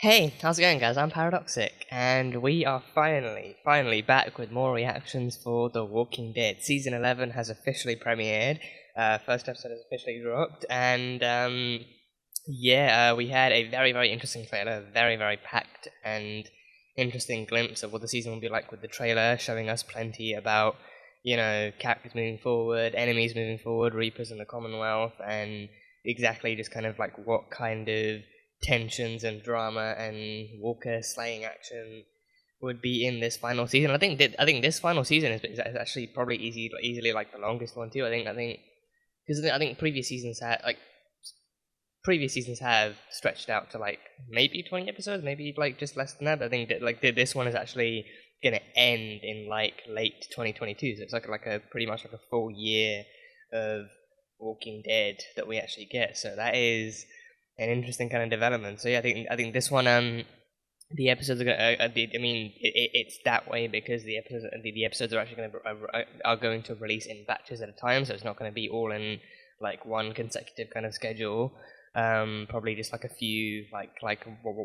Hey, how's it going, guys? I'm Paradoxic, and we are finally back with more reactions for The Walking Dead. Season 11 has officially premiered. First episode has officially dropped, and we had a very interesting trailer, very packed and interesting glimpse of what the season will be like with the trailer, showing us plenty about characters moving forward, enemies moving forward, Reapers in the Commonwealth, and exactly just kind of like what kind of tensions and drama and Walker slaying action would be in this final season. I think this final season is actually probably easily like the longest one too. I think because I think previous seasons have stretched out to like maybe 20 episodes, maybe like just less than that. But I think that like this one is actually gonna end in like late 2022, so it's like a pretty much like a full year of Walking Dead that we actually get. So that is an interesting kind of development. So yeah, I think this one the episodes are going. It's that way because the episodes are actually going to release in batches at a time, so it's not going to be all in like one consecutive kind of schedule. Probably just like a few,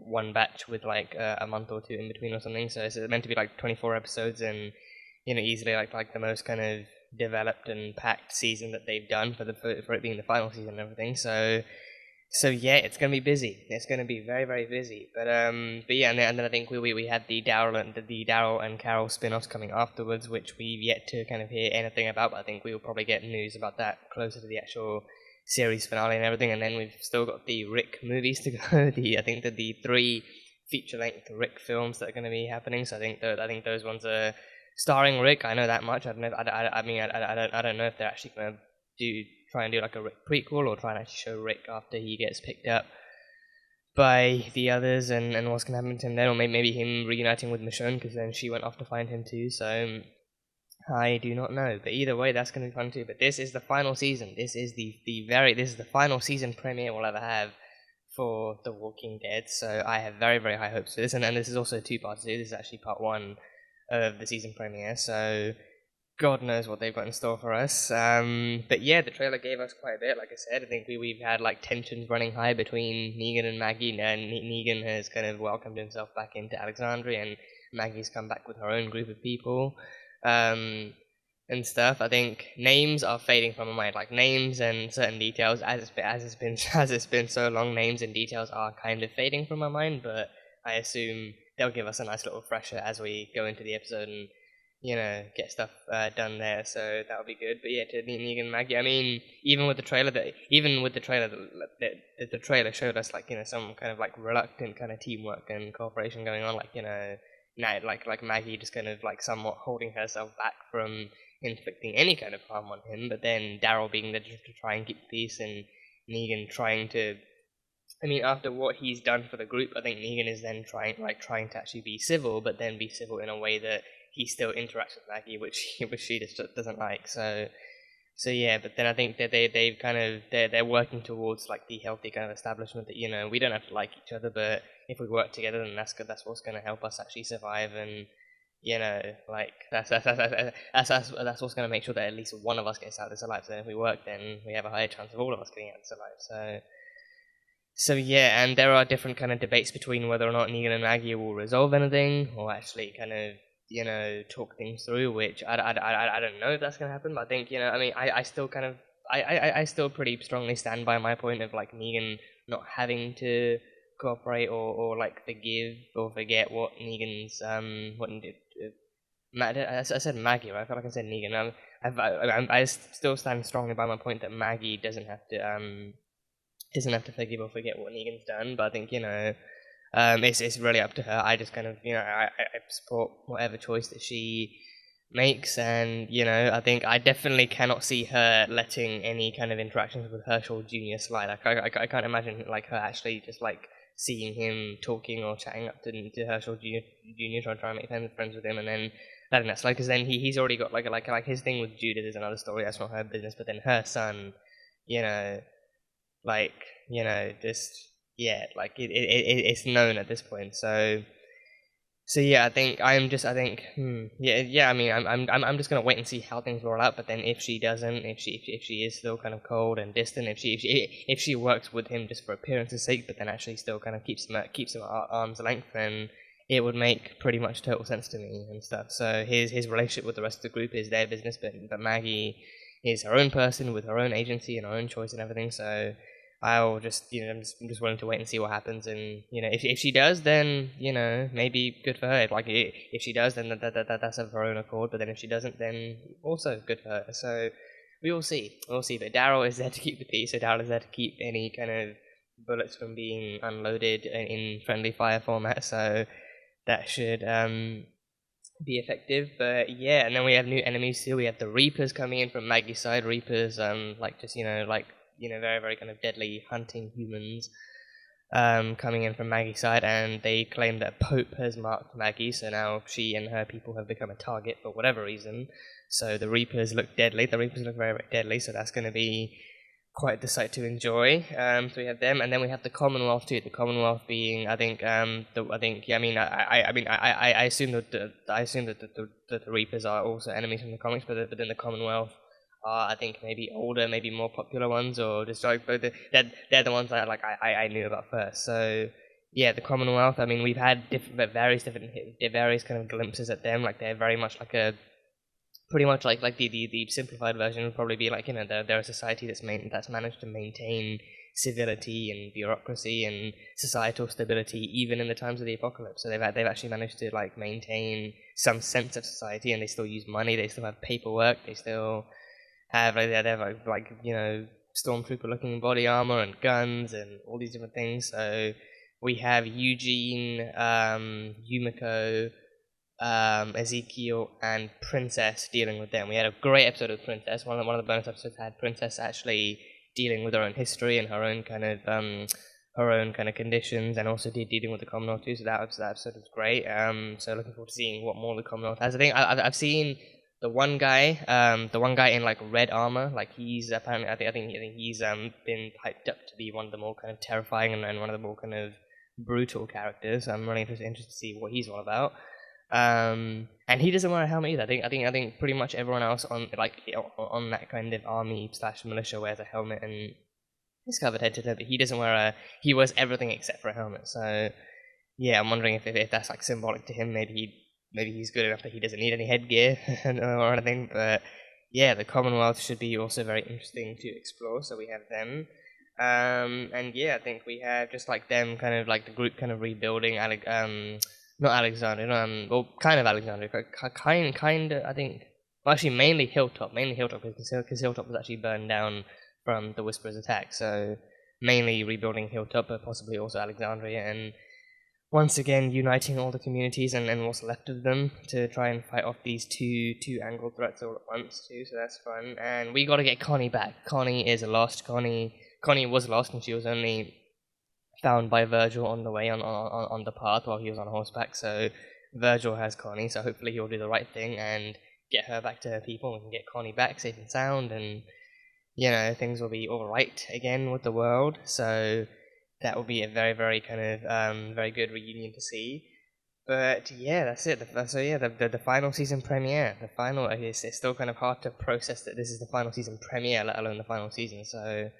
one batch with like a month or two in between or something. So it's meant to be like 24 episodes, and easily like the most kind of developed and packed season that they've done for it being the final season and everything. So yeah, it's gonna be busy. It's gonna be very busy. But yeah, and then I think we had the Daryl and Carol spin-offs coming afterwards, which we've yet to kind of hear anything about. But I think we will probably get news about that closer to the actual series finale and everything. And then we've still got the Rick movies to go. The three feature-length Rick films that are going to be happening. So I think those ones are starring Rick. I know that much. I don't know. I don't know if they're actually going to try and do like a Rick prequel or try and actually show Rick after he gets picked up by the others and what's going to happen to him then, or maybe him reuniting with Michonne because then she went off to find him too. So I do not know, but either way, that's going to be fun too. But this is the final season. This is the final season premiere we'll ever have for The Walking Dead. So I have very high hopes for this, and then this is also two parts too. This is actually part one of the season premiere. So God knows what they've got in store for us. But yeah, the trailer gave us quite a bit. Like I said, I think we've had like tensions running high between Negan and Maggie, and Negan has kind of welcomed himself back into Alexandria, and Maggie's come back with her own group of people. And stuff. I think names are fading from my mind. Like names and certain details, as it's been so long, names and details are kind of fading from my mind. But I assume they'll give us a nice little fresher as we go into the episode and get stuff done there. So that'll be good. But yeah, to Negan and Maggie, I mean, even with the trailer the trailer showed us like some kind of like reluctant kind of teamwork and cooperation going on. Like now like Maggie just kind of like somewhat holding herself back from inflicting any kind of harm on him, but then Daryl being there just to try and keep peace, and Negan trying to. I mean, after what he's done for the group, I think Negan is then trying to actually be civil, but then be civil in a way that he still interacts with Maggie, which she just doesn't like. So yeah, but then I think that they're working towards like the healthy kind of establishment that we don't have to like each other, but if we work together, then that's good. That's what's going to help us actually survive, and like that's what's going to make sure that at least one of us gets out of this alive. So if we work, then we have a higher chance of all of us getting out of this alive. So yeah, and there are different kind of debates between whether or not Negan and Maggie will resolve anything or actually kind of talk things through. Which I don't know if that's gonna happen, but I think I mean I still kind of I still pretty strongly stand by my point of like Negan not having to cooperate or like forgive or forget what Negan's I said Maggie, right? I feel like I said Negan. I still stand strongly by my point that Maggie doesn't have to forgive or forget what Negan's done, but I think it's really up to her. I just kind of I support whatever choice that she makes, and I think I definitely cannot see her letting any kind of interactions with Herschel Jr. slide. I can't imagine like her actually just like seeing him talking or chatting up to Herschel Jr. trying to make friends with him, and then letting that slide because then he's already got like his thing with Judith is another story. That's not her business, but then her son, you know like just yeah, like it's known at this point. So So yeah, yeah. I mean, I'm just gonna wait and see how things roll out. But then if she doesn't, if she is still kind of cold and distant, if she works with him just for appearance's sake, but then actually still kind of keeps him at arm's length, then it would make pretty much total sense to me and stuff. So his relationship with the rest of the group is their business, but Maggie is her own person with her own agency and her own choice and everything. So I'll just, I'm just willing to wait and see what happens. And, if she does, then, maybe good for her. Like, if she does, then that's of her own accord. But then if she doesn't, then also good for her. So we will see. We'll see. But Daryl is there to keep the peace. So Daryl is there to keep any kind of bullets from being unloaded in friendly fire format. So that should be effective. But yeah, and then we have new enemies too. We have the Reapers coming in from Maggie's side. Reapers, very, very kind of deadly hunting humans coming in from Maggie's side, and they claim that Pope has marked Maggie, so now she and her people have become a target for whatever reason. So the Reapers look deadly. The Reapers look very, very deadly, so that's going to be quite the sight to enjoy. So we have them, and then we have the Commonwealth too. The Commonwealth being, I assume that the Reapers are also enemies from the comics, but then the Commonwealth are, I think, maybe older, maybe more popular ones, or just like, but they're the ones that I knew about first. So yeah, the Commonwealth. I mean, we've had various kind of glimpses at them. Like they're very much like a pretty much like the simplified version would probably be like, they're a society that's managed to maintain civility and bureaucracy and societal stability even in the times of the apocalypse. So they've actually managed to like maintain some sense of society, and they still use money, they still have paperwork, they still have they have stormtrooper looking body armor and guns and all these different things. So we have Eugene, Yumiko, Ezekiel and Princess dealing with them. We had a great episode of Princess. One of the bonus episodes had Princess actually dealing with her own history and her own kind of conditions, and also dealing with the Commonwealth too. So that episode was great. So looking forward to seeing what more the Commonwealth has. I think I've seen the one guy in like red armor. Like he's apparently I think he's been hyped up to be one of the more kind of terrifying and one of the more kind of brutal characters. I'm really interested to see what he's all about. And he doesn't wear a helmet either. I think pretty much everyone else on that kind of army / militia wears a helmet and is covered head to toe. But he doesn't he wears everything except for a helmet. So yeah, I'm wondering if that's like symbolic to him. Maybe he's good enough that he doesn't need any headgear or anything. But yeah, the Commonwealth should be also very interesting to explore. So we have them. And yeah, I think we have just like them kind of like the group kind of rebuilding. Not Alexandria, kind of Alexandria, kind of, I think, well, actually, mainly Hilltop, because Hilltop was actually burned down from the Whisperer's attack, so mainly rebuilding Hilltop, but possibly also Alexandria, and once again, uniting all the communities and what's left of them to try and fight off these two angled threats all at once, too, so that's fun, and we gotta get Connie back. Connie is lost. Connie was lost, and she was only found by Virgil on the way on the path while he was on horseback. So Virgil has Connie, so hopefully he'll do the right thing and get her back to her people. We can get Connie back safe and sound, and things will be all right again with the world. So that will be a very, very kind of very good reunion to see. But yeah, that's it. The final season premiere. It's still kind of hard to process that this is the final season premiere, let alone the final season. So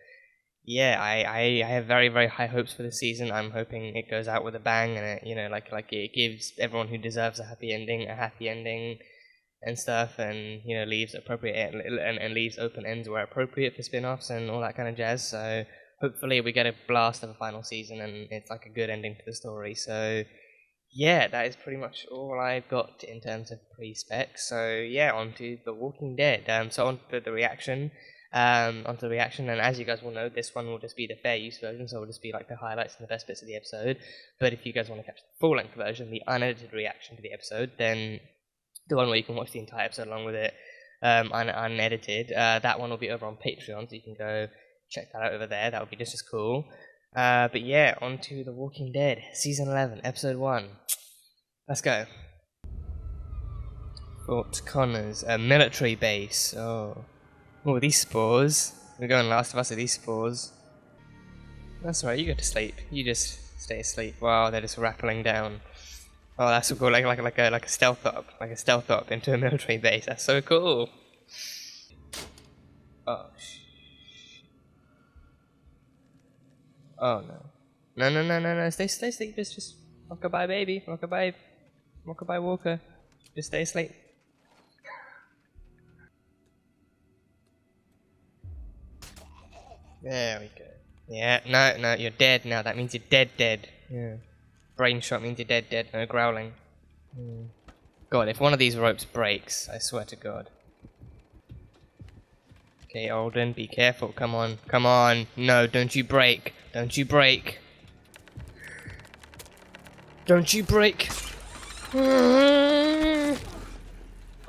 yeah, I have very, very high hopes for this season. I'm hoping it goes out with a bang, and it gives everyone who deserves a happy ending and stuff, and leaves appropriate and leaves open ends where appropriate for spin-offs and all that kind of jazz. So hopefully we get a blast of a final season and it's like a good ending to the story. So yeah, that is pretty much all I've got in terms of pre-specs. So yeah, on to The Walking Dead. So on to the reaction. Onto the reaction, and as you guys will know, this one will just be the fair use version, so it'll just be like the highlights and the best bits of the episode. But if you guys want to catch the full-length version, the unedited reaction to the episode, then the one where you can watch the entire episode along with it unedited, that one will be over on Patreon, so you can go check that out over there. That would be just as cool. But yeah, on to The Walking Dead, Season 11, Episode 1. Let's go. Fort Connors, a military base. Oh, these spores. We're going Last of Us with these spores. That's alright, you go to sleep. You just stay asleep. Wow, they're just rappelling down. Oh, that's so cool. Like a stealth op into a military base. That's so cool. Oh. Oh no. No. Stay asleep. Just rockabye, baby. Rockabye, Walker. Just stay asleep. There we go. Yeah, no, you're dead now. That means you're dead. Yeah. Brain shot means you're dead. No growling. God, if one of these ropes breaks, I swear to God. Okay, Alden, be careful. Come on. No, don't you break. Don't you break.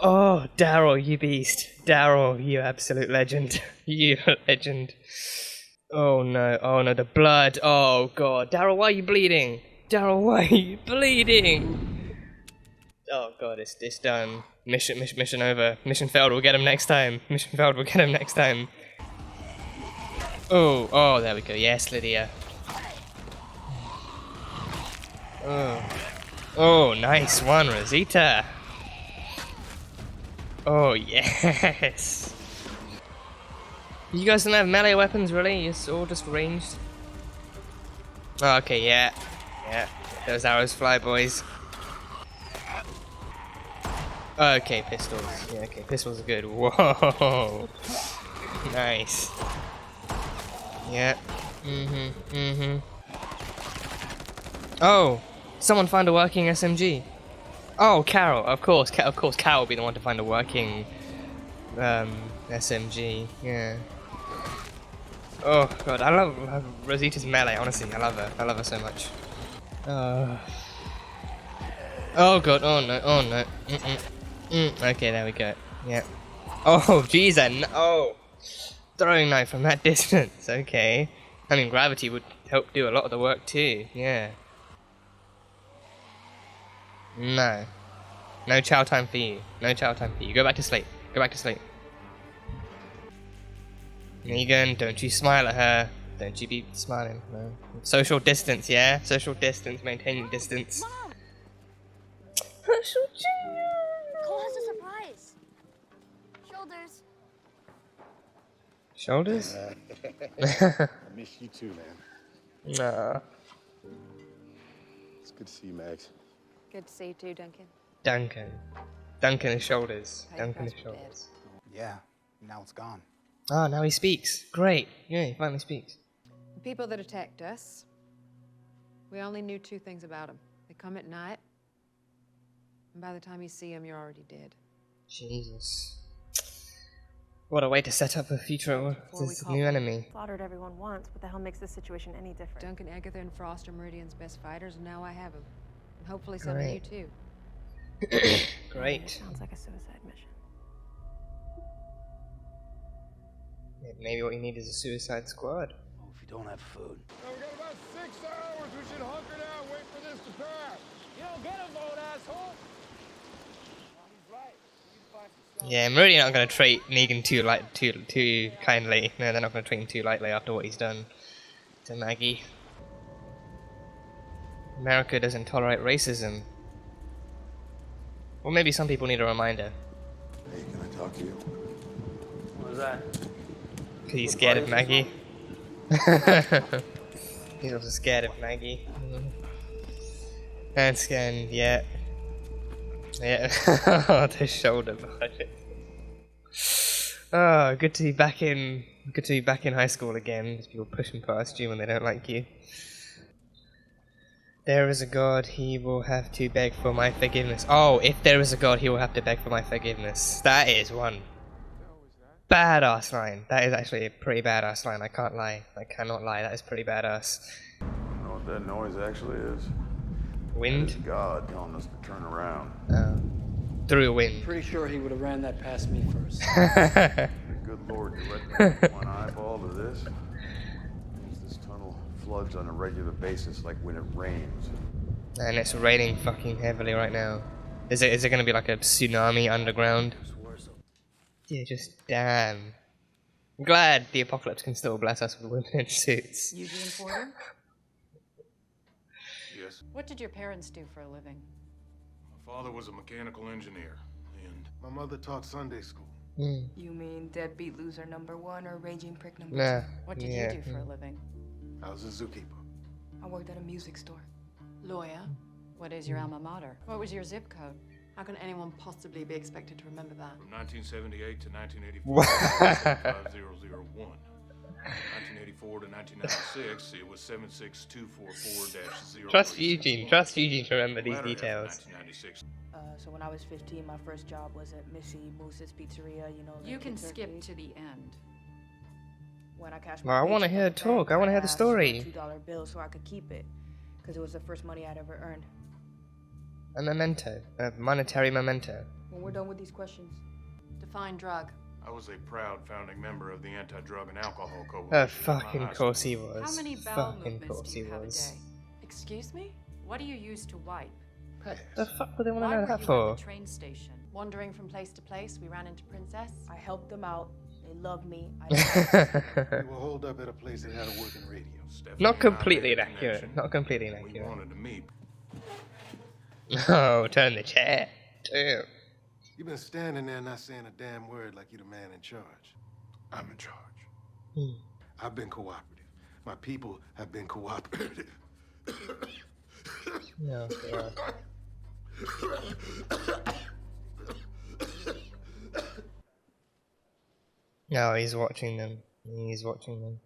Oh, Daryl, you beast. Daryl, you absolute legend. You legend. Oh no, the blood. Oh God. Daryl, why are you bleeding? Daryl, why are you bleeding? Oh God, it's done. Mission over. Mission failed, we'll get him next time. Oh, there we go. Yes, Lydia. Oh, nice one, Rosita. Oh, yes. You guys don't have melee weapons, really? It's all just ranged? Oh, okay, yeah. Those arrows fly, boys. Okay, pistols. Yeah, okay, pistols are good. Whoa. Nice. Yeah. Oh, someone find a working SMG. Oh, Carol. Of course, Carol will be the one to find a working SMG. Yeah. Oh God, I love Rosita's melee. Honestly, I love her so much. Oh God. Oh no. Okay, there we go. Yeah. Oh, jeez, oh. Throwing knife from that distance. Okay. I mean, gravity would help do a lot of the work too. Yeah. No. No chow time for you. Go back to sleep. Negan, don't you smile at her. Don't you be smiling. No. Social distance, yeah? Maintaining distance. Mom! Cole has a surprise. Shoulders? I miss you too, man. Nah. It's good to see you, Max. Good to see you too, Duncan. Duncan is shoulders. Yeah, now it's gone. Ah, now he speaks. Great. Yeah, he finally speaks. The people that attacked us, we only knew two things about them. They come at night, and by the time you see them, you're already dead. Jesus. What a way to set up a future this new enemy. Slaughtered everyone once. What the hell makes this situation any different? Duncan, Agatha, and Frost are Meridian's best fighters, and now I have them. And hopefully some of you too. Great. Sounds like a suicide mission. Yeah, maybe what you need is a suicide squad. Oh, if you don't have food. Oh, we got about 6 hours. We should hunker down, wait for this to pass. You don't get a vote, asshole. He's right. Yeah, Meridian aren't going to treat Negan too kindly. No, they're not going to treat him too lightly after what he's done to Maggie. America doesn't tolerate racism. Or maybe some people need a reminder. Hey, can I talk to you? What was that? Because he's scared of Maggie. He's also scared of Maggie. And scared, yeah. Oh, the shoulder budget. Oh, good to be back in high school again. There's people pushing past you when they don't like you. There is a God, he will have to beg for my forgiveness. Oh, if there is a God, he will have to beg for my forgiveness. That is one badass line. That is actually a pretty badass line. I can't lie. I cannot lie. That is pretty badass. You know what that noise actually is? Wind? It's God telling us to turn around. Through a wind. Pretty sure he would have ran that past me first. The good Lord, you let me one eyeball to this? This tunnel floods on a regular basis like when it rains. And it's raining fucking heavily right now. Is it gonna be like a tsunami underground? Yeah, just damn. I'm glad the apocalypse can still bless us with women in suits. Eugene Porter? Yes. What did your parents do for a living? Father was a mechanical engineer, and My mother taught Sunday school. You mean deadbeat loser number 1 or raging prick number Nah. 2? What did Yeah. you do for a living? I was a zookeeper. I worked at a music store. Lawyer. What is your alma mater? What was your zip code? How can anyone possibly be expected to remember that? from 1978 to 1984, Wow. 5001. 1984 to 1996, it was 76244-0. Trust Eugene. Trust Eugene to remember these Latter half of details. 1996. So when I was 15, my first job was at Missy Moose's Pizzeria, you know. You the can kids' skip arcade. to the end. When I cashed Well, I my wanna paycheck hear at the talk. bank, I wanna hear the asked for a story. $2 bill so I could keep it, because it was the first money I'd ever earned. A memento. A monetary memento. When we're done with these questions, Define drug. I was a proud founding member of the Anti-Drug and Alcohol Coalition. Oh, at my fucking high course school. he was. How many bowel Fucking movements course do you he have a was. day? Excuse me? What do you use to wipe? Pass. The fuck would they want Why to know were that you for? at the train station? Wandering from place to place, we ran into Princess. I helped them out. They loved me. We were holed up at a place that had a working radio. Stephanie Not and I completely made a inaccurate. connection. Not completely We inaccurate. wanted to meet. Oh, turn the chair. Damn. You've been standing there not saying a damn word like you're the man in charge. I'm in charge. I've been cooperative. My people have been cooperative. No, God. No, he's watching them. He's watching them.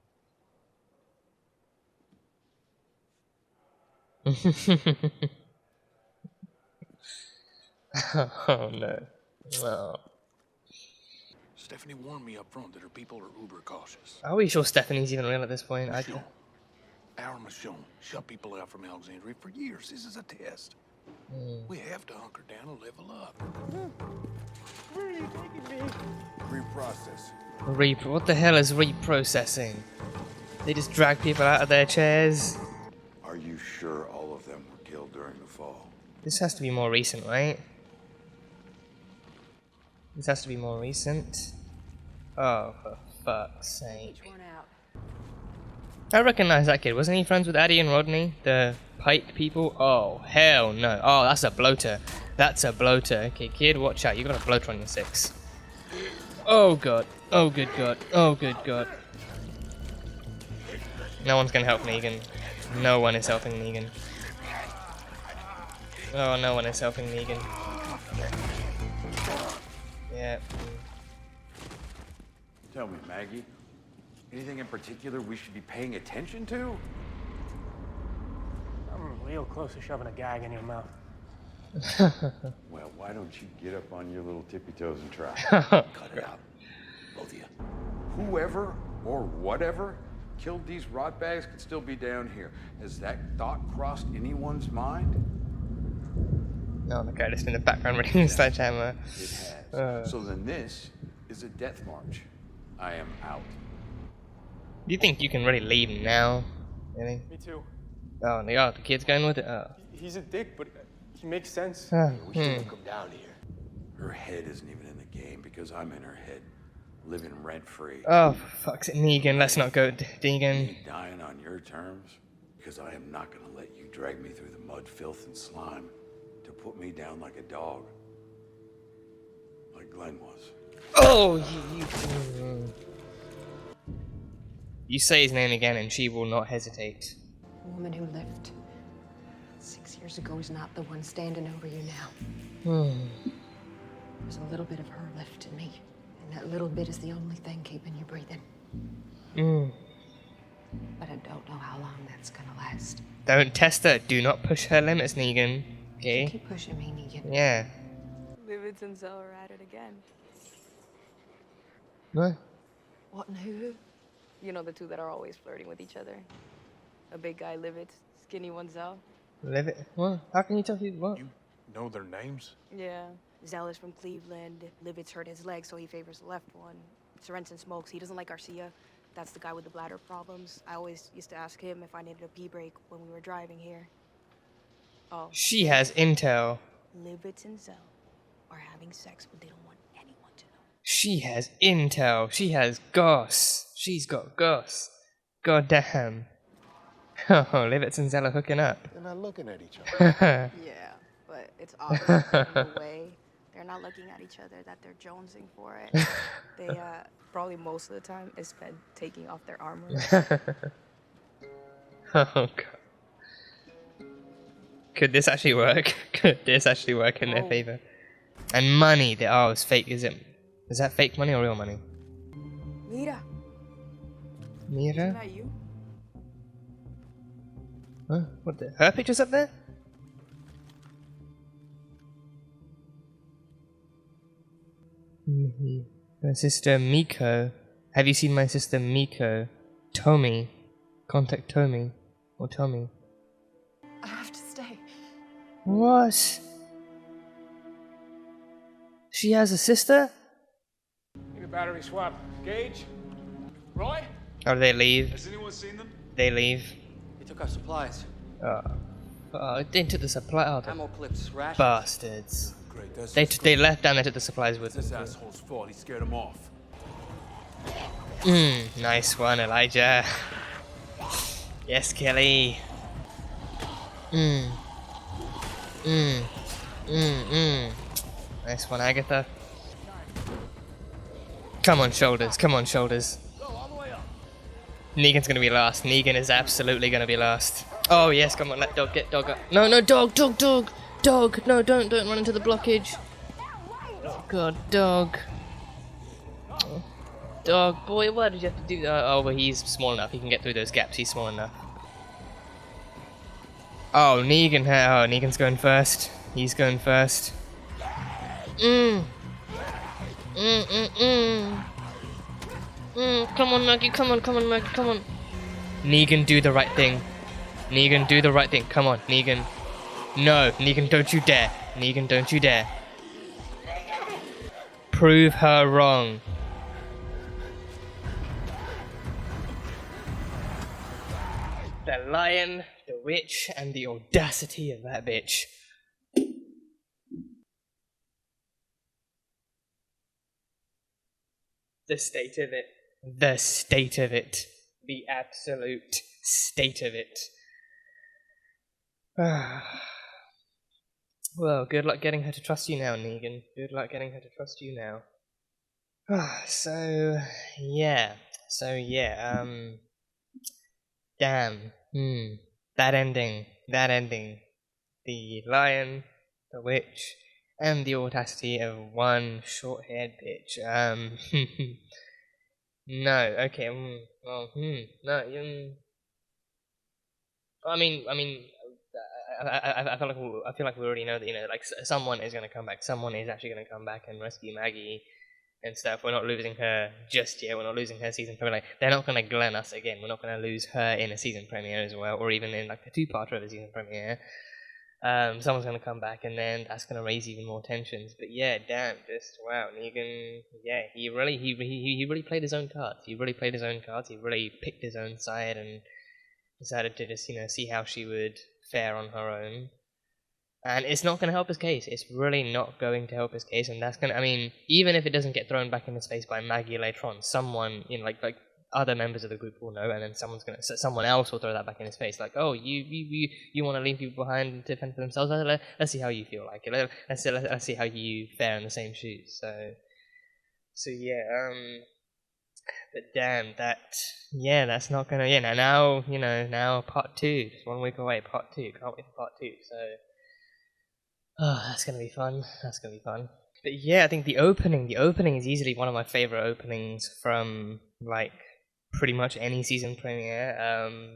Oh no. No. Stephanie warned me up front that her people are uber cautious. Are we sure Stephanie's even real at this point? I Michonne. Our Michonne shut people out from Alexandria for years. This is a test. We have to hunker down and level up. Where are you taking me? Reprocessing. What the hell is reprocessing? They just drag people out of their chairs? Are you sure all of them were killed during the fall? This has to be more recent, right? This has to be more recent. Oh, for fuck's sake. Each one out. I recognize that kid. Wasn't he friends with Addie and Rodney? The Pike people? Oh, hell no. Oh, that's a bloater. That's a bloater. Okay, kid, watch out. You got a bloater on your six. Oh, God. Oh, good God. Oh, good God. No one's gonna help Negan. No one is helping Negan. Oh, no one is helping Negan. Yeah. Tell me, Maggie, anything in particular we should be paying attention to? I'm real close to shoving a gag in your mouth. Well, why don't you get up on your little tippy toes and try? Cut it out. Both of you. Whoever or whatever killed these rot bags could still be down here. Has that thought crossed anyone's mind? Oh, the guy just in the background reading the sledgehammer. It has. So then this is a death march. I am out. Do you think you can really leave now? Really? Me too. Oh, the kid's going with it? Oh. He's a dick, but he makes sense. We shouldn't come down here. Her head isn't even in the game because I'm in her head, living rent-free. Oh, for fuck's sake, Negan, let's not go Negan. Me dying on your terms because I am not going to let you drag me through the mud, filth, and slime to put me down like a dog, like Glenn was. Oh, you say his name again and she will not hesitate. The woman who lived 6 years ago is not the one standing over you now. There's a little bit of her left in me, and that little bit is the only thing keeping you breathing. But I don't know how long that's gonna last. Don't test her. Do not push her limits, Negan. Okay? Keep pushing me, Negan. Yeah. Livitz and Zell are at it again. What? What and who? You know, the two that are always flirting with each other. A big guy, Livitz, skinny one, Zell. Live it? What? How can you tell who? What? You know their names? Yeah. Zell is from Cleveland. Livitz hurt his leg, so he favors the left one. Sorensen smokes. He doesn't like Garcia. That's the guy with the bladder problems. I always used to ask him if I needed a pee break when we were driving here. Oh. She has intel. Livitz and Zell are having sex, but they don't want anyone to know. She has intel. She has goss. She's got goss. God damn. Oh, Livitz and Zell are hooking up. They're not looking at each other. Yeah, but It's obvious in the way they're not looking at each other that they're jonesing for it. They probably most of the time is spent taking off their armor. Oh god. Could this actually work? Could this actually work in their favor? And money. Oh, it's fake. Is that fake money or real money? Mira. Mira? Isn't that you? Huh? What the? Her picture's up there? My sister Miko. Have you seen my sister Miko? Tommy. Contact Tommy. Or Tommy. I have to stay. What? She has a sister? Need a battery swap. Gage? Roy? Oh, they leave. Has anyone seen them? They leave. He took our supplies. Oh, they took the supply. Oh, the Ammo clips, rations. bastards. Great, that's They left and they took the supplies with this them. asshole's fault. He scared him off. Nice one, Elijah. Yes, Kelly. Nice one, Agatha. Come on, shoulders. Come on, shoulders. Negan's gonna be last. Negan is absolutely gonna be last. Oh yes, come on, let dog get dog up. No, no, dog. Dog. No, don't run into the blockage. Oh god, dog. Dog, boy, why did you have to do that? Oh, well, he's small enough. He can get through those gaps. He's small enough. Oh, Negan's going first. He's going first. Come on, Maggie. Come on, Maggie. Come on. Negan, do the right thing. Negan, do the right thing. Come on, Negan. No, Negan, don't you dare. Negan, don't you dare. Prove her wrong. The lion, the witch, and the audacity of that bitch. The state of it. The state of it. The absolute state of it. Well, good luck getting her to trust you now, Negan. Good luck getting her to trust you now. So, yeah. Damn. That ending. The lion, the witch, and the audacity of one short-haired bitch. No, okay, well, no, I feel like we already know that, you know, like, someone is gonna come back, someone is actually gonna come back and rescue Maggie and stuff. We're not losing her just yet, we're not losing her season premiere, like, they're not gonna Glen us again, we're not gonna lose her in a season premiere as well, or even in, like, the two-parter of a season premiere. Someone's gonna come back, and then that's gonna raise even more tensions. But yeah, damn, just wow, Negan. Yeah, he really played his own cards. He really played his own cards. He really picked his own side and decided to just, you know, see how she would fare on her own. And it's not gonna help his case. It's really not going to help his case, and that's gonna. I mean, even if it doesn't get thrown back in his face by Maggie later on, someone, you know, like other members of the group will know, and then someone else will throw that back in his face, like, oh, you want to leave people behind to fend for themselves? Let's see how you feel like it. Let's see how you fare in the same shoes. So yeah, but damn, that's not gonna. Yeah, now you know, now part 2, just 1 week away. Part 2, can't wait for part 2. So, oh, that's gonna be fun. But yeah, I think the opening is easily one of my favorite openings from, like, pretty much any season premiere.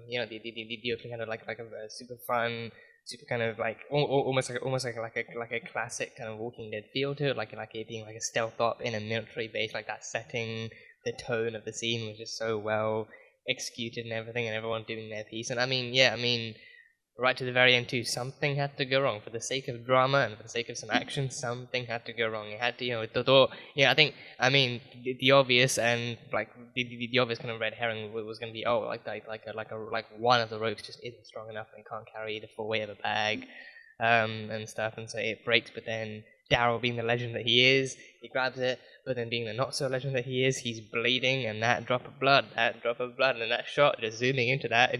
You know, the opening kind of like a super fun, super kind of like almost like a classic kind of Walking Dead feel to it, like it being like a stealth op in a military base, like that setting, the tone of the scene was just so well executed and everything, and everyone doing their piece. And I mean, right to the very end too, something had to go wrong for the sake of drama and for the sake of some action. Something had to go wrong. It had to, you know, I mean, the obvious and like the obvious kind of red herring was going to be, oh, like one of the ropes just isn't strong enough and can't carry the full weight of a bag, and stuff, and so it breaks. But then Daryl, being the legend that he is, he grabs it, but then being the not-so-legend that he is, he's bleeding, and that drop of blood, and that shot, just zooming into that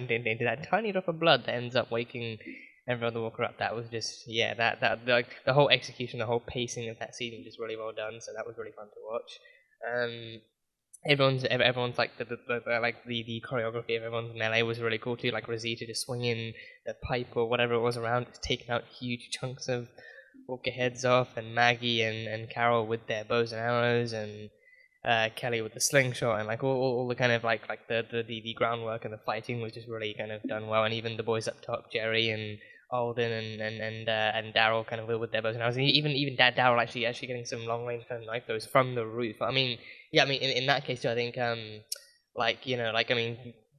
tiny drop of blood that ends up waking Every other walker up, that was just, yeah, that like the whole execution, the whole pacing of that scene was just really well done. So that was really fun to watch. Everyone's like the choreography of everyone's melee was really cool too. Like Rosita just swinging the pipe or whatever it was around, just taking out huge chunks of walker heads off, and Maggie and Carol with their bows and arrows, and Kelly with the slingshot, and like all the kind of like the groundwork and the fighting was just really kind of done well. And even the boys up top, Jerry and Alden and Daryl, kind of with their bows and arrows. And even Daryl actually getting some long range kind of knife throws from the roof. I mean, yeah, I mean in that case too, I think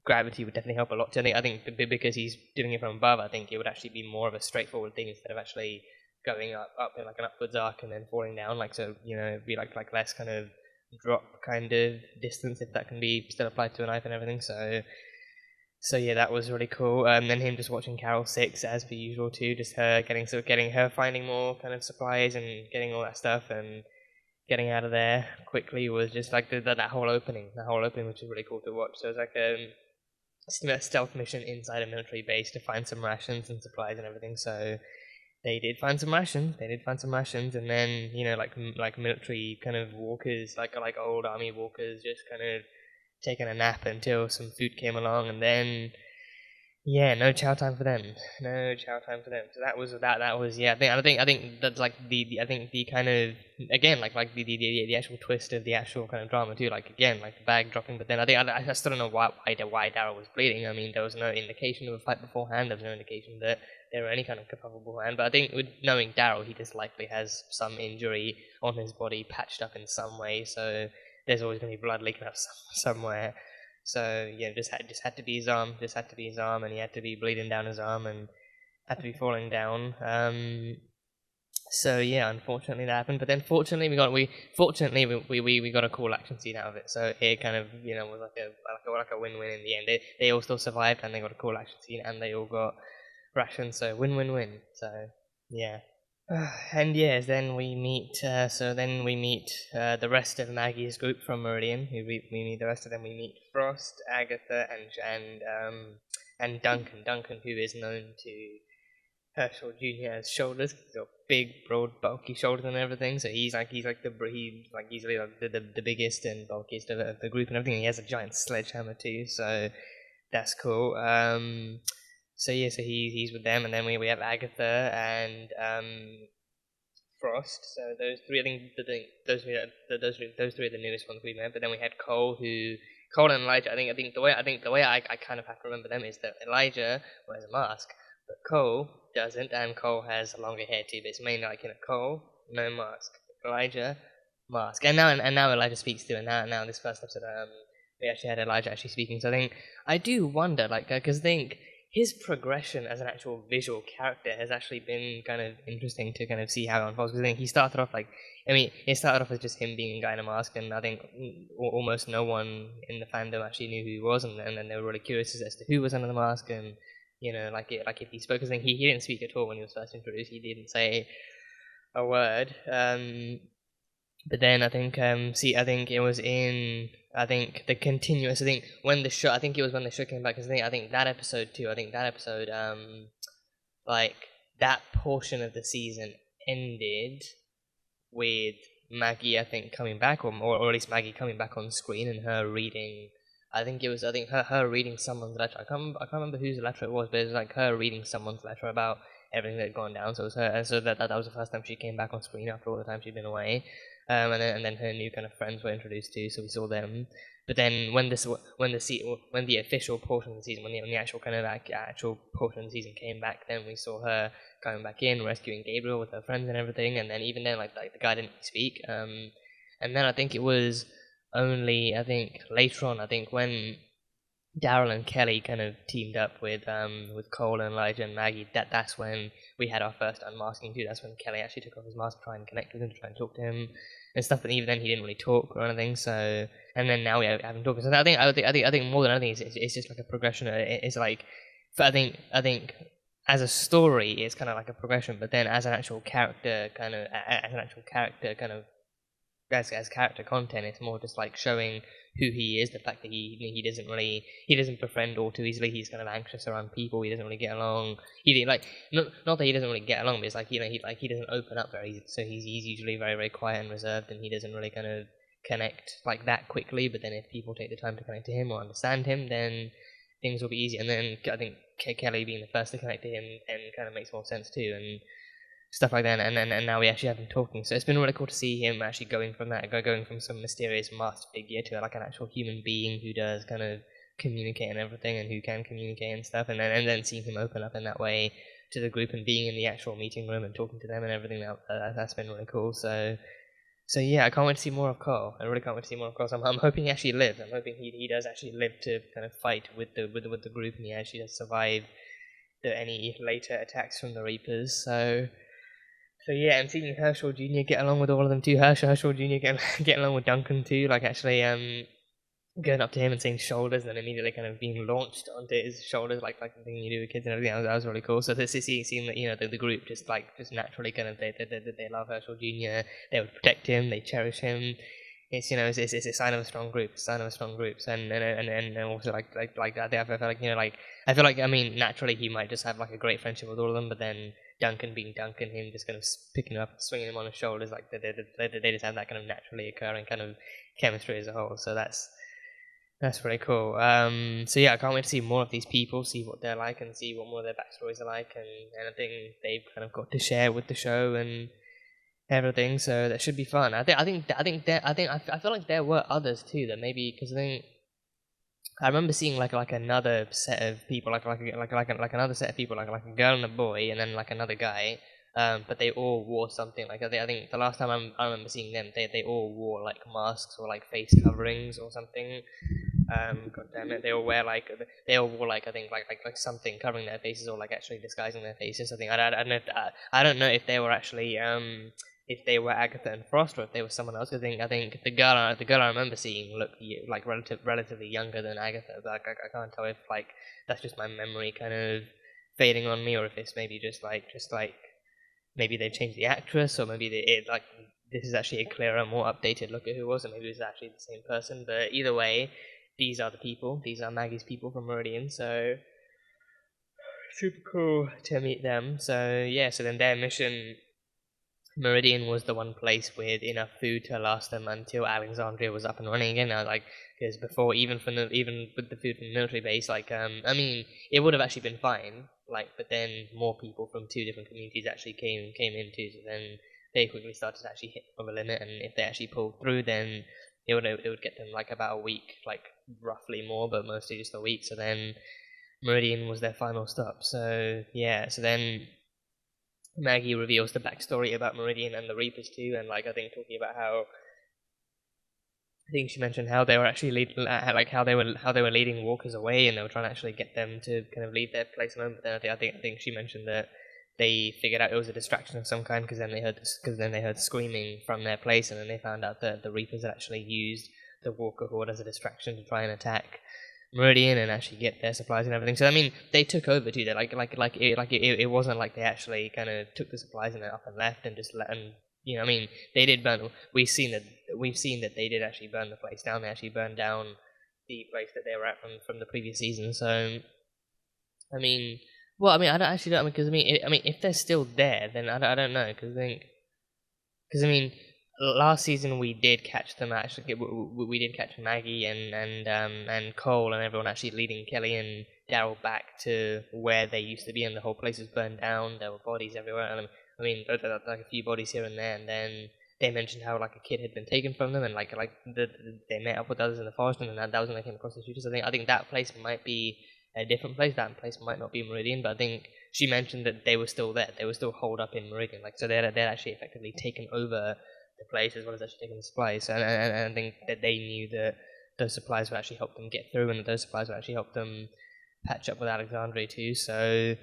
gravity would definitely help a lot too. I think because he's doing it from above, I think it would actually be more of a straightforward thing instead of actually going up in like an upwards arc and then falling down. Like, so it'd be like less kind of drop kind of distance, if that can be still applied to a knife and everything. So yeah, that was really cool. Then him just watching Carol 6 as per usual too, just her getting her finding more kind of supplies and getting all that stuff and getting out of there quickly was just like that whole opening. That whole opening, which is really cool to watch. So it's like a stealth mission inside a military base to find some rations and supplies and everything. So they did find some rations. And then like military kind of walkers, like old army walkers, just kind of taking a nap until some food came along, and then no chow time for them. So that was yeah. I think that's like the kind of, again, like the actual twist of the actual kind of drama too. Like, again, like the bag dropping, but then I still don't know why Daryl was bleeding. I mean, there was no indication of a fight beforehand. There was no indication that there were any kind of kerfuffle beforehand. But I think with knowing Daryl, he just likely has some injury on his body patched up in some way. So there's always going to be blood leaking out somewhere. So yeah, just had to be his arm, and he had to be bleeding down his arm and had to be falling down. So yeah, unfortunately that happened. But then fortunately we got a cool action scene out of it. So it kind of was like a win-win in the end. They all still survived, and they got a cool action scene, and they all got rations. So win-win-win. So yeah. And yes, then we meet. The rest of Maggie's group from Meridian. We meet the rest of them. We meet Frost, Agatha, and Duncan. Duncan, who is known to Herschel Jr. as Shoulders. He's got big, broad, bulky shoulders and everything. So he's easily the biggest and bulkiest of the group and everything. He has a giant sledgehammer too. So that's cool. So he's with them, and then we have Agatha and Frost. So those three, I think those three are the newest ones we met. But then we had Cole and Elijah. I think the way I kind of have to remember them is that Elijah wears a mask, but Cole doesn't, and Cole has longer hair too. But it's mainly like Cole, no mask, Elijah, mask, and now Elijah speaks too. And now this first episode, we actually had Elijah actually speaking. So I do wonder, because I think his progression as an actual visual character has actually been kind of interesting to kind of see how it unfolds. Because I think he started off as just him being a guy in a mask, and I think almost no one in the fandom actually knew who he was, and then they were really curious as to who was under the mask, and if he spoke. Because I think he didn't speak at all when he was first introduced. He didn't say a word. But then I think it was in the continuous. I think when the show came back. Because I think that episode too. That portion of the season ended with Maggie, I think, coming back, or at least Maggie coming back on screen, and her reading. Her reading someone's letter. I can't remember whose letter it was, but it was like her reading someone's letter about everything that had gone down. So it was her, and so that was the first time she came back on screen after all the time she'd been away. And then her new kind of friends were introduced too, so we saw them. But then when the official portion of the season, when the actual kind of actual portion of the season came back, then we saw her coming back in, rescuing Gabriel with her friends and everything. And then even then, like the guy didn't speak. And then I think it was only later on, when Daryl and Kelly kind of teamed up with Cole and Elijah and Maggie, that's when we had our first unmasking too. That's when Kelly actually took off his mask to try and connect with him, to try and talk to him and stuff. But even then, he didn't really talk or anything. So, and then now we have him talking. So I think more than anything, it's just like a progression. It's like, I think as a story, it's kind of like a progression. But then as an actual character, kind of as character content. It's more just like showing who he is, the fact that he doesn't befriend all too easily. He's kind of anxious around people. He doesn't really get along. He like not that he doesn't really get along, but it's like he doesn't open up very easy. So he's usually very very quiet and reserved, and he doesn't really kind of connect like that quickly. But then if people take the time to connect to him or understand him, then things will be easy. And then I think Kelly being the first to connect to him and kind of makes more sense too, and stuff like that. And now we actually have him talking. So it's been really cool to see him actually going from some mysterious masked figure to like an actual human being who does kind of communicate and everything, and who can communicate and stuff. And then seeing him open up in that way to the group and being in the actual meeting room and talking to them and everything. That's been really cool. So yeah, I can't wait to see more of Carl. I really can't wait to see more of Carl. So I'm hoping he actually lives. I'm hoping he does actually live to kind of fight with the group, and he actually does survive any later attacks from the Reapers. So yeah, and seeing Herschel Jr. get along with all of them too. Herschel Jr. get along with Duncan too. Like actually going up to him and saying shoulders, and then immediately kind of being launched onto his shoulders, like the thing you do with kids and everything. That was really cool. So this is seeing that the group just naturally kind of they love Herschel Jr. They would protect him. They cherish him. It's it's a sign of a strong group. It's a sign of a strong group. And also like I feel like I mean naturally he might just have like a great friendship with all of them, but then Duncan being Duncan, him just kind of picking him up and swinging him on his shoulders, like they just have that kind of naturally occurring kind of chemistry as a whole. So that's really cool. So yeah, I can't wait to see more of these people, see what they're like, and see what more of their backstories are like, and I think they've kind of got to share with the show and everything. So that should be fun. I feel like there were others too that maybe because I remember seeing like another set of people, like another set of people, like a girl and a boy, and then like another guy. But they all wore something like I think the last time I remember seeing them, they all wore like masks or like face coverings or something. God damn it, they all wore like I think like something covering their faces or like actually disguising their faces. I think I don't know if they were actually if they were Agatha and Frost or if they were someone else. I think the girl I remember seeing looked like relatively younger than Agatha, but I can't tell if like that's just my memory kind of fading on me, or if it's maybe just like maybe they changed the actress, or maybe this is actually a clearer, more updated look at who it was, and maybe it's actually the same person. But either way, these are the people. These are Maggie's people from Meridian. So super cool to meet them. So yeah, so then their mission. Meridian was the one place with enough food to last them until Alexandria was up and running again. Because before, even with the food from the military base, I mean, it would have actually been fine. But then more people from two different communities actually came in too. So then they quickly started to actually hit the limit, and if they actually pulled through, then it would get them like about a week, like roughly more, but mostly just a week. So then Meridian was their final stop. So yeah, so then Maggie reveals the backstory about Meridian and the Reapers too, and I think talking about how she mentioned how they were actually how they were leading walkers away, and they were trying to actually get them to kind of leave their place alone. But then I think she mentioned that they figured out it was a distraction of some kind because then they heard screaming from their place, and then they found out that the Reapers had actually used the walker horde as a distraction to try and attack Meridian and actually get their supplies and everything. So I mean, they took over too. They it wasn't like they actually kind of took the supplies and then up and left and just let and I mean, they did burn. We've seen that they did actually burn the place down. They actually burned down the place that they were at from the previous season. So I mean, well, I mean, I don't actually know because I mean, if they're still there, then I don't know because I mean. Last season we did catch them actually. We did catch Maggie and Cole and everyone actually leading Kelly and Daryl back to where they used to be, and the whole place was burned down. There were bodies everywhere. And I mean, like a few bodies here and there. And then they mentioned how like a kid had been taken from them, and they met up with others in the forest, and that was when they came across the shooters. I think that place might be a different place. That place might not be Meridian, but I think she mentioned that they were still there. They were still holed up in Meridian. So they'd actually effectively taken over the place as well as actually taking the supplies, and I think that they knew that those supplies would actually help them get through, and that those supplies would actually help them patch up with Alexandria too. So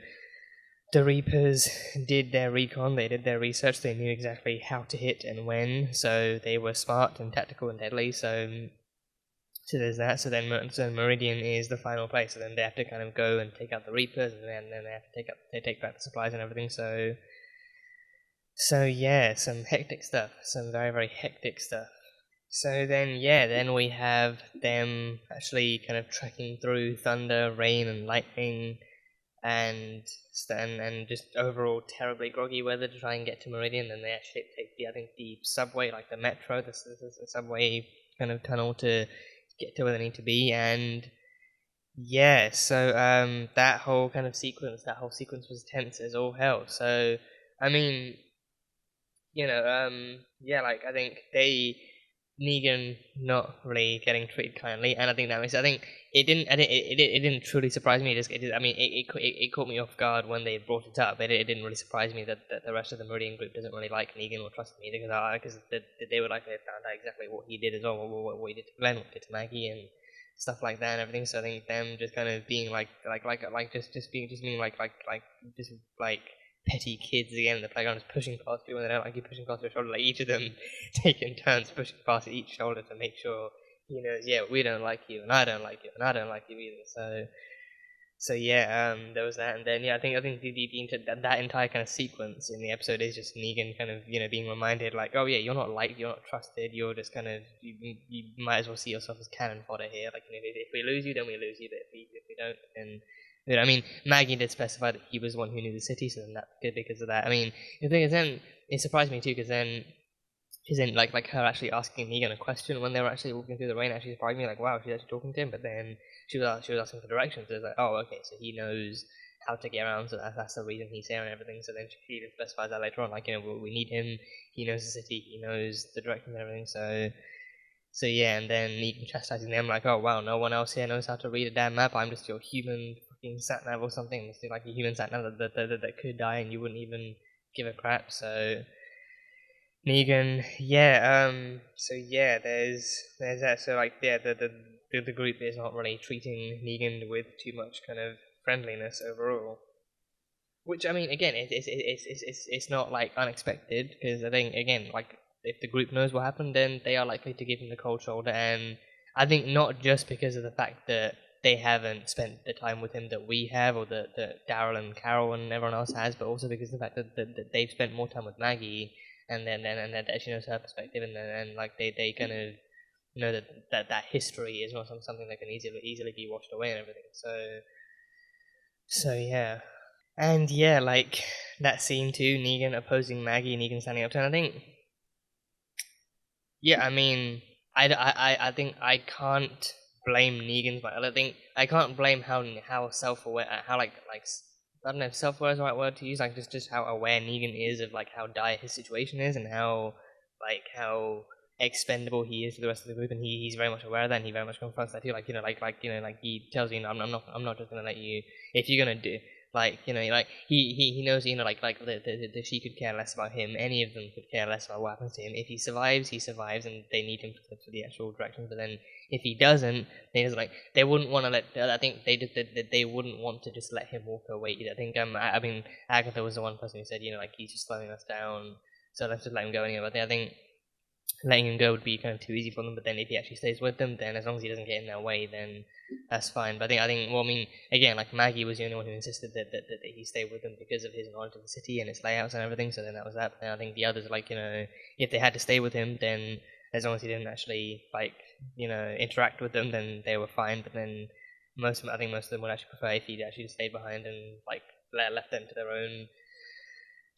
the Reapers did their recon, they did their research, they knew exactly how to hit and when, so they were smart and tactical and deadly. So there's that. So then Meridian is the final place, so then they have to kind of go and take out the Reapers, and then they have to take back the supplies and everything. So yeah, some hectic stuff. Some very, very hectic stuff. So then we have them actually kind of trekking through thunder, rain, and lightning, and just overall terribly groggy weather to try and get to Meridian. Then they actually take the subway, like the metro, the subway kind of tunnel to get to where they need to be. And yeah, so that whole sequence was tense as all hell. So I mean, yeah, like I think Negan not really getting treated kindly, and I think it didn't truly surprise me. It caught me off guard when they brought it up. It didn't really surprise me that the rest of the Meridian group doesn't really like Negan or trust him either, because they were like, they found out exactly what he did as well, what he did to Glenn, what he did to Maggie, and stuff like that and everything. So I think them just kind of being like petty kids again in the playground, just pushing past you when they don't like you, pushing past your shoulder, like each of them taking turns pushing past each shoulder to make sure he knows, yeah, we don't like you, and I don't like you, and I don't like you either. So yeah, there was that, and then yeah, I think that entire kind of sequence in the episode is just Negan kind of being reminded, like, oh yeah, you're not liked, you're not trusted, you're just kind of you might as well see yourself as cannon fodder here. Like, if we lose you, then we lose you, but if we don't, then I mean, Maggie did specify that he was the one who knew the city, so then that's good because of that. I mean, the thing is, then it surprised me too, because then like her actually asking Negan a question when they were actually walking through the rain actually surprised me. Like, wow, she's actually talking to him. But then she was asking for directions. So it's like, oh, okay, so he knows how to get around. So that's the reason he's here and everything. So then she even specifies that later on. Like, we need him. He knows the city. He knows the directions and everything. So yeah, and then Negan chastising them like, oh wow, no one else here knows how to read a damn map. I'm just your human fucking sat-nav or something. It's like a human sat-nav that could die and you wouldn't even give a crap. So Negan, yeah, so yeah, there's that. So like, yeah, the group is not really treating Negan with too much kind of friendliness overall. Which, I mean, again, it's not like unexpected, because I think, again, like, if the group knows what happened, then they are likely to give him the cold shoulder. And I think not just because of the fact that they haven't spent the time with him that we have, or that Daryl and Carol and everyone else has, but also because of the fact that they've spent more time with Maggie, and that she knows her perspective, and like they kind of know that history is not something that can easily be washed away and everything. So yeah. And yeah, like that scene too, Negan opposing Maggie, Negan standing up to her, I think, yeah, I mean, I think I can't blame Negan's, but I think I can't blame how self-aware, how like I don't know if self-aware is the right word to use, like just how aware Negan is of like how dire his situation is, and how expendable he is to the rest of the group, and he's very much aware of that, and he very much confronts that too. Like, like he tells you, I'm not just gonna let you, if you're gonna do, like, like he knows, like the she could care less about him. Any of them could care less about what happens to him. If he survives, and they need him for the actual directions. But then if he doesn't, they wouldn't want to let. I think they wouldn't want to just let him walk away. I think I mean, Agatha was the one person who said, like, he's just slowing us down, so let's just let him go anyway. But I think letting him go would be kind of too easy for them. But then if he actually stays with them, then as long as he doesn't get in their way, then that's fine. But I think, well, I mean, again, like Maggie was the only one who insisted that he stay with them because of his knowledge of the city and its layouts and everything. So then that was that. But then I think the others, like, if they had to stay with him, then as long as he didn't actually interact with them, then they were fine. But then I think most of them would actually prefer if he'd actually stayed behind and like left them to their own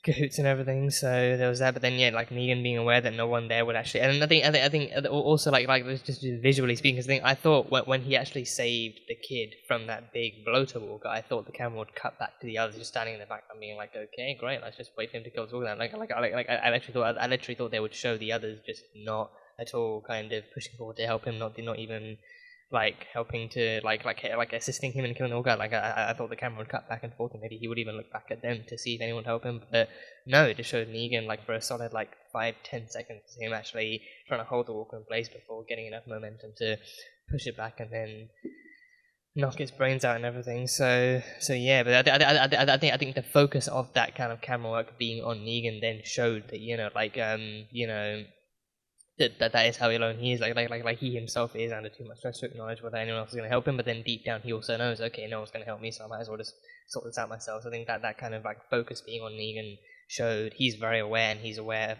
cahoots and everything. So there was that. But then yeah, like Negan being aware that no one there would actually, and I think also like just visually speaking, because I thought when he actually saved the kid from that big bloater walker, I thought the camera would cut back to the others just standing in the background being like, okay, great, let's just wait for him to kill us all. I literally thought they would show the others just not at all kind of pushing forward to help him, not even like helping to like assisting him in killing the old guy. Like I thought the camera would cut back and forth, and maybe he would even look back at them to see if anyone would help him. But no, it just showed Negan like for a solid 5-10 seconds, him actually trying to hold the walker in place before getting enough momentum to push it back and then knock its brains out and everything. So yeah, but I think the focus of that kind of camera work being on Negan then showed that that is how alone he is. Like he himself is under too much stress to acknowledge whether anyone else is going to help him. But then deep down, he also knows, okay, no one's going to help me, so I might as well just sort this out myself. So I think that kind of focus being on Negan showed he's very aware, and he's aware of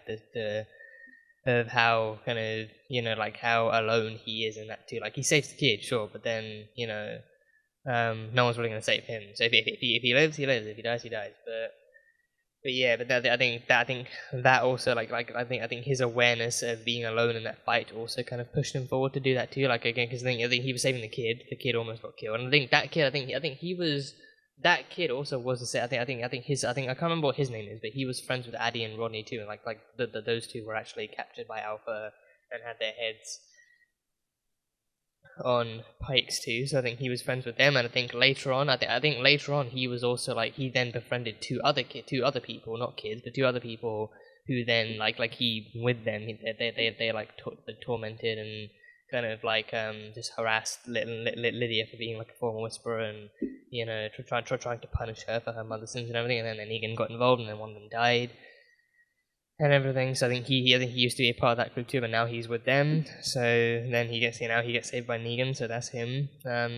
of how kind of, you know, like how alone he is in that too. Like he saves the kid, sure, but then, you know, no one's really going to save him. So if he lives, he lives. If he dies, he dies. But yeah, but I think that also like I think his awareness of being alone in that fight also kind of pushed him forward to do that too. Like again, because I think he was saving the kid. The kid almost got killed, and I think that kid. I think he was. That kid also was the same. I can't remember what his name is, but he was friends with Addie and Rodney too. And like those two were actually captured by Alpha and had their heads on pikes too. So I think he was friends with them, and I think later on, he was also like he then befriended two other people, not kids, but two other people who then like he with them they like tormented and kind of like just harassed Lydia for being like a former whisperer, and you know trying to punish her for her mother's sins and everything, and then Negan got involved, and then one of them died and everything. So I think he used to be a part of that group too, but now he's with them. So then he gets saved by Negan, so that's him. But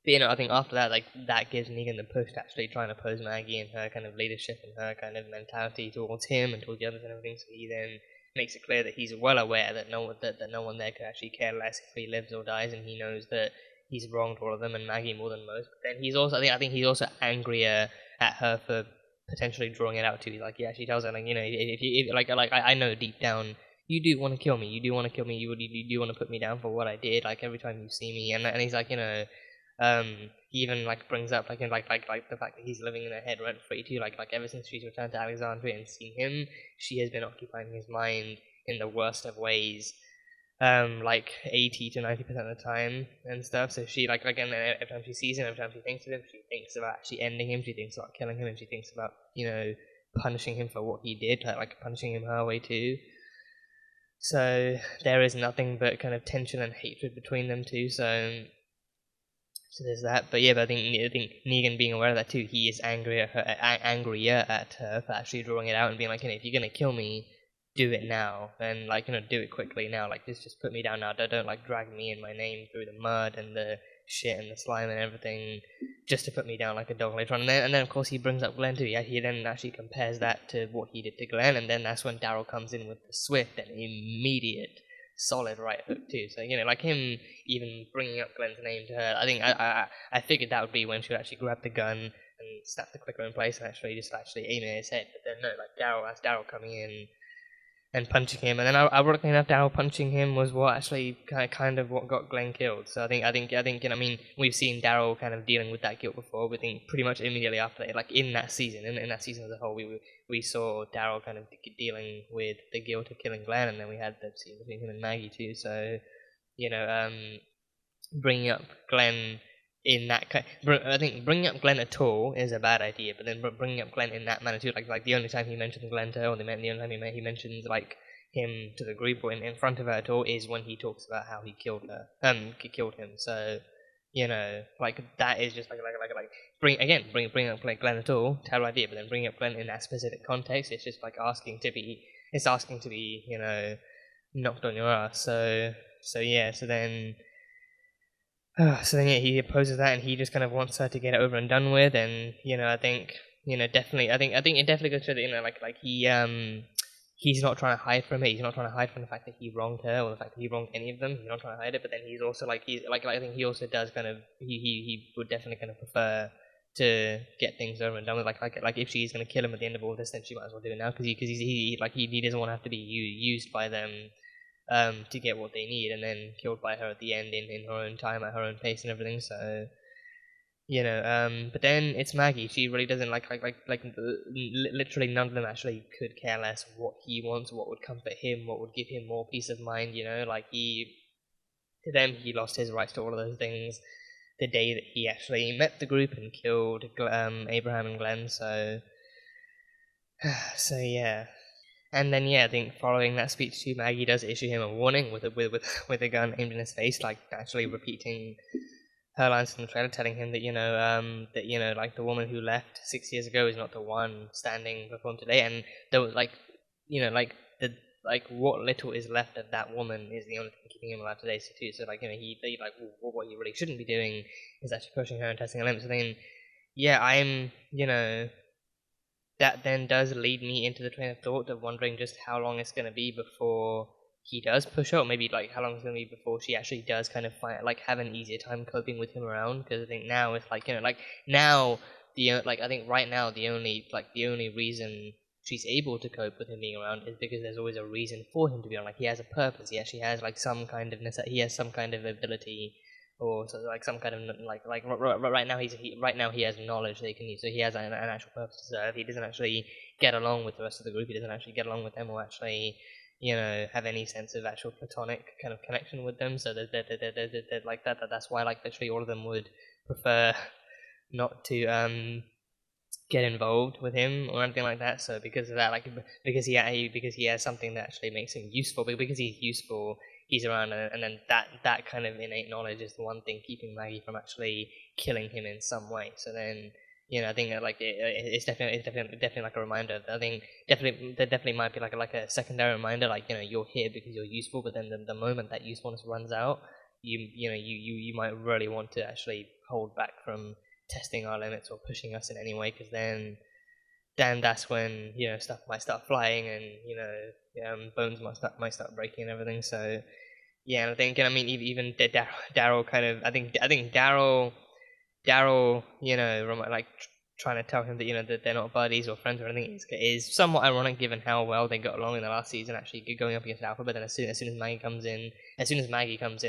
you know, I think after that, like that gives Negan the push to actually try and oppose Maggie and her kind of leadership and her kind of mentality towards him and towards the others and everything. So he then makes it clear that he's well aware that no one there could actually care less if he lives or dies, and he knows that he's wronged all of them and Maggie more than most. But then he's also I think he's also angrier at her for potentially drawing it out too. Like he actually tells her, like, you know, if like I know deep down you do want to kill me, you do want to want to put me down for what I did, like every time you see me, and he's like, you know, he even like brings up like the fact that he's living in her head rent free too. Like ever since she's returned to Alexandria and seen him, she has been occupying his mind in the worst of ways. Like 80 to 90% of the time and stuff. So she like again, every time she sees him, every time she thinks of him, she thinks about actually ending him. She thinks about killing him, and she thinks about, you know, punishing him for what he did, like punishing him her way too. So there is nothing but kind of tension and hatred between them two. So there's that. But yeah, but I think Negan being aware of that too, he is angrier at her for actually drawing it out and being like, you know, if you're gonna kill me, do it now, and like, you know, do it quickly now. Like just put me down now. Don't like drag me and my name through the mud and the shit and the slime and everything just to put me down like a dog later on. And then of course he brings up Glenn too. Yeah, he then actually compares that to what he did to Glenn, and then that's when Daryl comes in with the swift and immediate solid right hook too. So, you know, like him even bringing up Glenn's name to her, I think I figured that would be when she would actually grab the gun and snap the clicker in place and actually aim it at his head. But then no, like Daryl coming in and punching him, and then ironically enough, Daryl punching him was what actually kind of what got Glenn killed. So I think you know, I mean, we've seen Daryl kind of dealing with that guilt before. We think pretty much immediately after that, like in that season, in that season as a whole, we saw Daryl kind of dealing with the guilt of killing Glenn, and then we had the scene between him and Maggie too. So, you know, bringing up Glenn in that I think bringing up Glenn at all is a bad idea, but then bringing up Glenn in that manner too, like the only time he mentions Glenn to her, or the only time he mentions like him to the group or in front of her at all, is when he talks about how he killed him. So, you know, like that is just like bring up Glenn at all, terrible idea, but then bringing up Glenn in that specific context, it's just like asking to be, you know, knocked on your ass. So then yeah, he opposes that, and he just kind of wants her to get it over and done with. And you know, I think it definitely goes to the, you know, like he's not trying to hide from it. He's not trying to hide from the fact that he wronged her or the fact that he wronged any of them. He's not trying to hide it. But then he's also I think he also does kind of he would definitely kind of prefer to get things over and done with. Like if she's going to kill him at the end of all this, then she might as well do it now, because he doesn't want to have to be used by them to get what they need, and then killed by her at the end in her own time, at her own pace and everything. So, you know, but then it's Maggie. She really doesn't literally none of them actually could care less what he wants, what would comfort him, what would give him more peace of mind. You know, like he lost his rights to all of those things the day that he actually met the group and killed Abraham and Glenn. So yeah. And then yeah, I think following that speech too, Maggie does issue him a warning with a gun aimed in his face, like actually repeating her lines from the trailer, telling him that like the woman who left 6 years ago is not the one standing before him today, and what little is left of that woman is the only thing keeping him alive today. So too, so like, you know, what he really shouldn't be doing is actually pushing her and testing her limits. So then, yeah, I'm, you know, that then does lead me into the train of thought of wondering just how long it's going to be before he does push out, maybe like how long it's going to be before she actually does kind of find, like, have an easier time coping with him around, because I think now it's like, like now I think right now the only reason she's able to cope with him being around is because there's always a reason for him to be around. Like, he has a purpose. He actually has like some kind of he has some kind of ability, or so, like some kind of right now he has knowledge that he can use. So he has an actual purpose to serve. He doesn't actually get along with the rest of the group. He doesn't actually get along with them, or actually have any sense of actual platonic kind of connection with them. So like that's why like literally all of them would prefer not to get involved with him or anything like that. So because of that, like because he has something that actually makes him useful, but because he's useful, he's around, and then that kind of innate knowledge is the one thing keeping Maggie from actually killing him in some way. So then I think that like it's definitely like a reminder. I think there definitely might be like a secondary reminder, like you're here because you're useful, but then the moment that usefulness runs out, you might really want to actually hold back from testing our limits or pushing us in any way, because then that's when stuff might start flying, and bones might start breaking and everything. So and I think even Daryl kind of I think Daryl like trying to tell him that that they're not buddies or friends or anything is somewhat ironic, given how well they got along in the last season, actually going up against Alpha. But then as soon as Maggie comes in,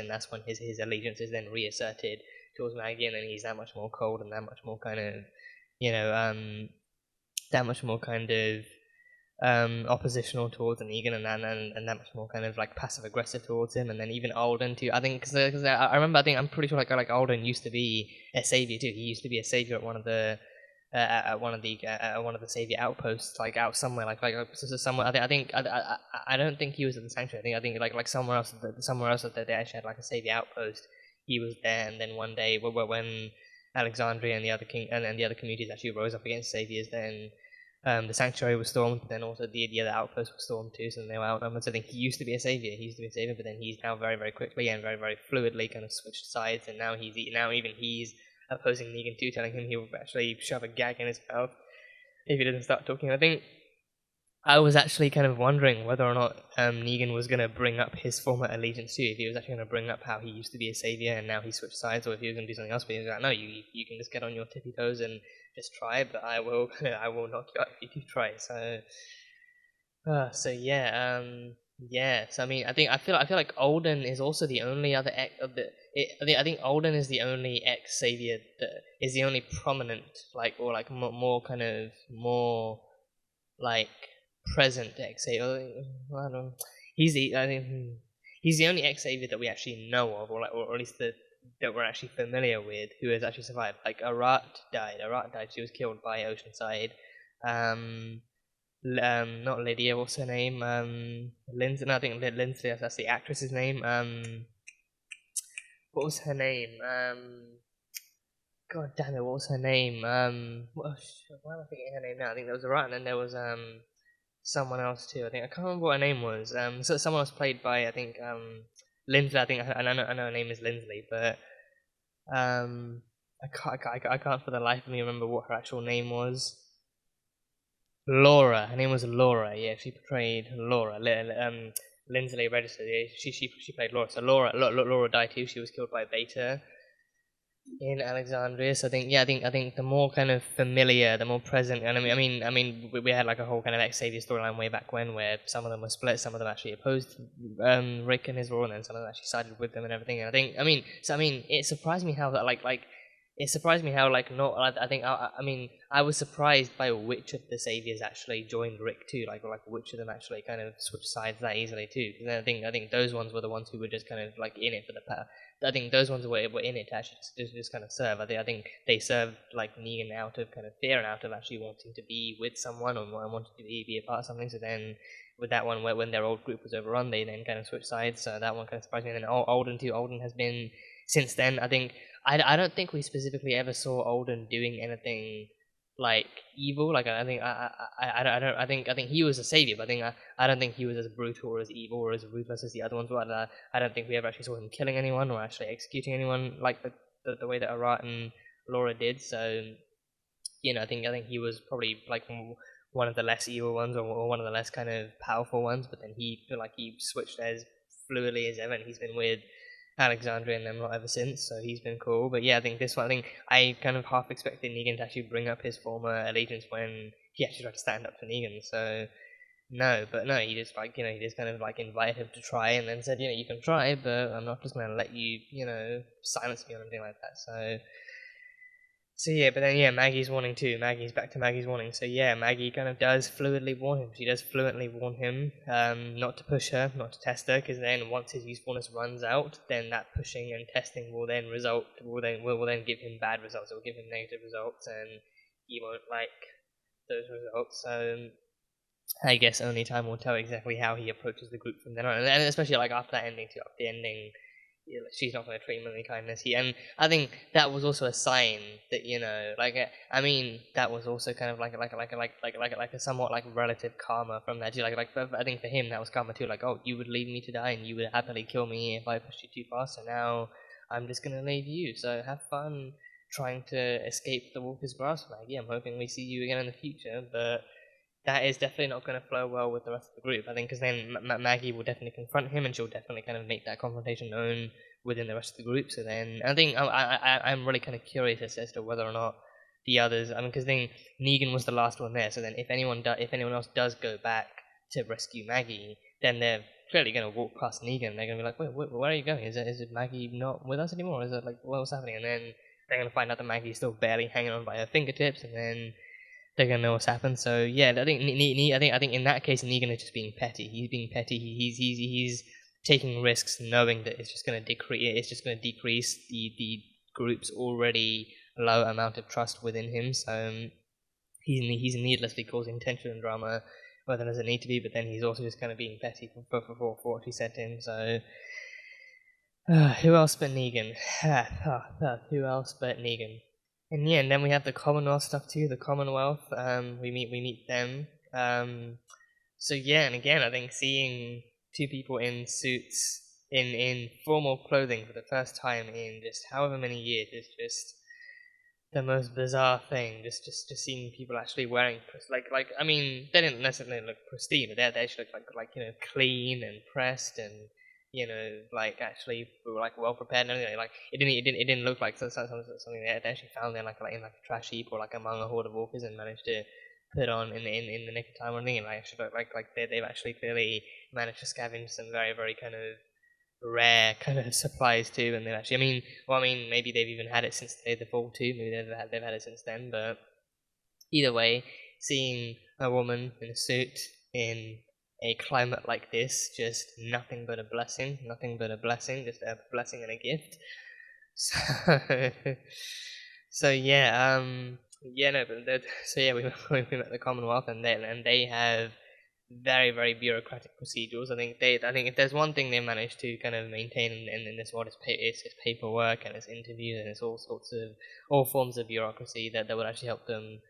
that's when his allegiance is then reasserted towards Maggie, and then he's that much more cold and that much more kind of oppositional towards Negan, and that much more kind of like passive aggressive towards him. And then even Alden too, I think, because I remember, I'm pretty sure like Alden used to be a savior too. He used to be a savior at one of the savior outposts, like out somewhere, like somewhere. I don't think he was at the sanctuary. I think like somewhere else that they actually had like a savior outpost. He was there, and then one day when Alexandria and the other communities actually rose up against saviors, then the sanctuary was stormed, but then also the other outpost was stormed too, so then they were outnumbered. So I think he used to be a savior, but then he's now very, very quickly and very, very fluidly kind of switched sides, and now even he's opposing Negan too, telling him he'll actually shove a gag in his mouth if he doesn't start talking. I think I was actually kind of wondering whether or not Negan was going to bring up his former allegiance too, if he was actually going to bring up how he used to be a savior and now he switched sides, or if he was going to do something else. But he was like, no, you can just get on your tippy toes and just try, but I will knock you out if you do try. So so I feel like Alden is also the only other I think Alden is the only ex-savior that is the only prominent, like, or like more kind of more like present ex-savior. He's the only ex-savior that we actually know of, or at least that we're actually familiar with, who has actually survived. Like Arat died. She was killed by Oceanside. Not Lydia. What's her name? Lindsay. No, I think Lindsay. That's the actress's name. What was her name? God damn it! What was her name? Why am I forgetting her name now? I think there was Arat, and then there was someone else too. I can't remember what her name was. So someone else played by, I think, Lindsay. I know her name is Lindsley, but I can't for the life of me remember what her actual name was. Laura. Her name was Laura. Yeah, she portrayed Laura. Lindsley registered. Yeah, she played Laura. So Laura died too. She was killed by Beta in Alexandria. So I think the more kind of familiar, the more present, and I mean we had like a whole kind of ex-savior storyline way back when, where some of them were split, some of them actually opposed Rick and his role, and then some of them actually sided with them and everything. And it surprised me how I was surprised by which of the saviors actually joined Rick too, like which of them actually kind of switched sides that easily too. Because I think those ones were the ones who were just kind of like in it for the power. I think those ones were in it to actually just kind of serve. I think they served like Negan out of kind of fear and out of actually wanting to be with someone or wanting to be a part of something. So then with that one, when their old group was overrun, they then kind of switched sides. So that one kind of surprised me. And then Alden too. Alden has been since then. I don't think we specifically ever saw Alden doing anything like evil. Like I think he was a savior, but I don't think he was as brutal or as evil or as ruthless as the other ones were. I don't think we ever actually saw him killing anyone or actually executing anyone like the way that Arat and Laura did. So I think he was probably like one of the less evil ones or one of the less kind of powerful ones, but then he switched as fluidly as ever, and he's been with Alexandria and them ever since, so he's been cool. But yeah, I think this one, I think I kind of half expected Negan to actually bring up his former allegiance when he actually tried to stand up to Negan, so no, he just he just kind of invited him to try, and then said, you can try, but I'm not just gonna let you, silence me or anything like that. So yeah, but then yeah, Maggie's warning too. Maggie's back to Maggie's warning. So yeah, Maggie kind of does fluently warn him. She does fluently warn him not to push her, not to test her, because then once his usefulness runs out, then that pushing and testing will then give him bad results. It will give him negative results, and he won't like those results. So I guess only time will tell exactly how he approaches the group from then on, and especially after that ending too. After the ending, she's not going to treat him with any kindness. And I think that was also a sign that that was also kind of like a somewhat relative karma from that. I think for him that was karma too. Oh, you would leave me to die, and you would happily kill me if I pushed you too far. So now I'm just going to leave you. So have fun trying to escape the Walker's grasp, Maggie. I'm hoping we see you again in the future, but that is definitely not going to flow well with the rest of the group, I think, because then Maggie will definitely confront him, and she'll definitely kind of make that confrontation known within the rest of the group. So then I think I'm really kind of curious as to whether or not the others, because then Negan was the last one there, so then if anyone else does go back to rescue Maggie, then they're clearly going to walk past Negan, and they're going to be like, wait, where are you going? Is it Maggie not with us anymore? Is it what's happening? And then they're going to find out that Maggie's still barely hanging on by her fingertips, and then they're gonna know what's happened. So yeah, I think in that case Negan is just being petty. He's being petty. He's taking risks, knowing that it's just gonna decrease the group's already low amount of trust within him. So he's needlessly causing tension and drama where there doesn't need to be. But then he's also just kind of being petty for what she said to him. So who else but Negan? Who else but Negan? And yeah, and then we have the Commonwealth stuff too. The Commonwealth, we meet them. So yeah, and again, I think seeing two people in suits, in formal clothing for the first time in just however many years is just the most bizarre thing. Just seeing people actually wearing they didn't necessarily look pristine, but they actually look clean and pressed and actually well prepared and everything. It didn't look like something they actually found there in a trash heap or among a horde of walkers and managed to put on in the nick of time or anything. They've actually clearly managed to scavenge some very, very kind of rare kind of supplies too, and they've actually maybe they've even had it since the fall too. Maybe they've had it since then, but either way, seeing a woman in a suit in a climate like this, just nothing but a blessing, just a blessing and a gift. So yeah, we met the Commonwealth, and they have very, very bureaucratic procedures. I think if there's one thing they managed to kind of maintain in this world, it's paperwork and it's interviews and it's all forms of bureaucracy that would actually help them.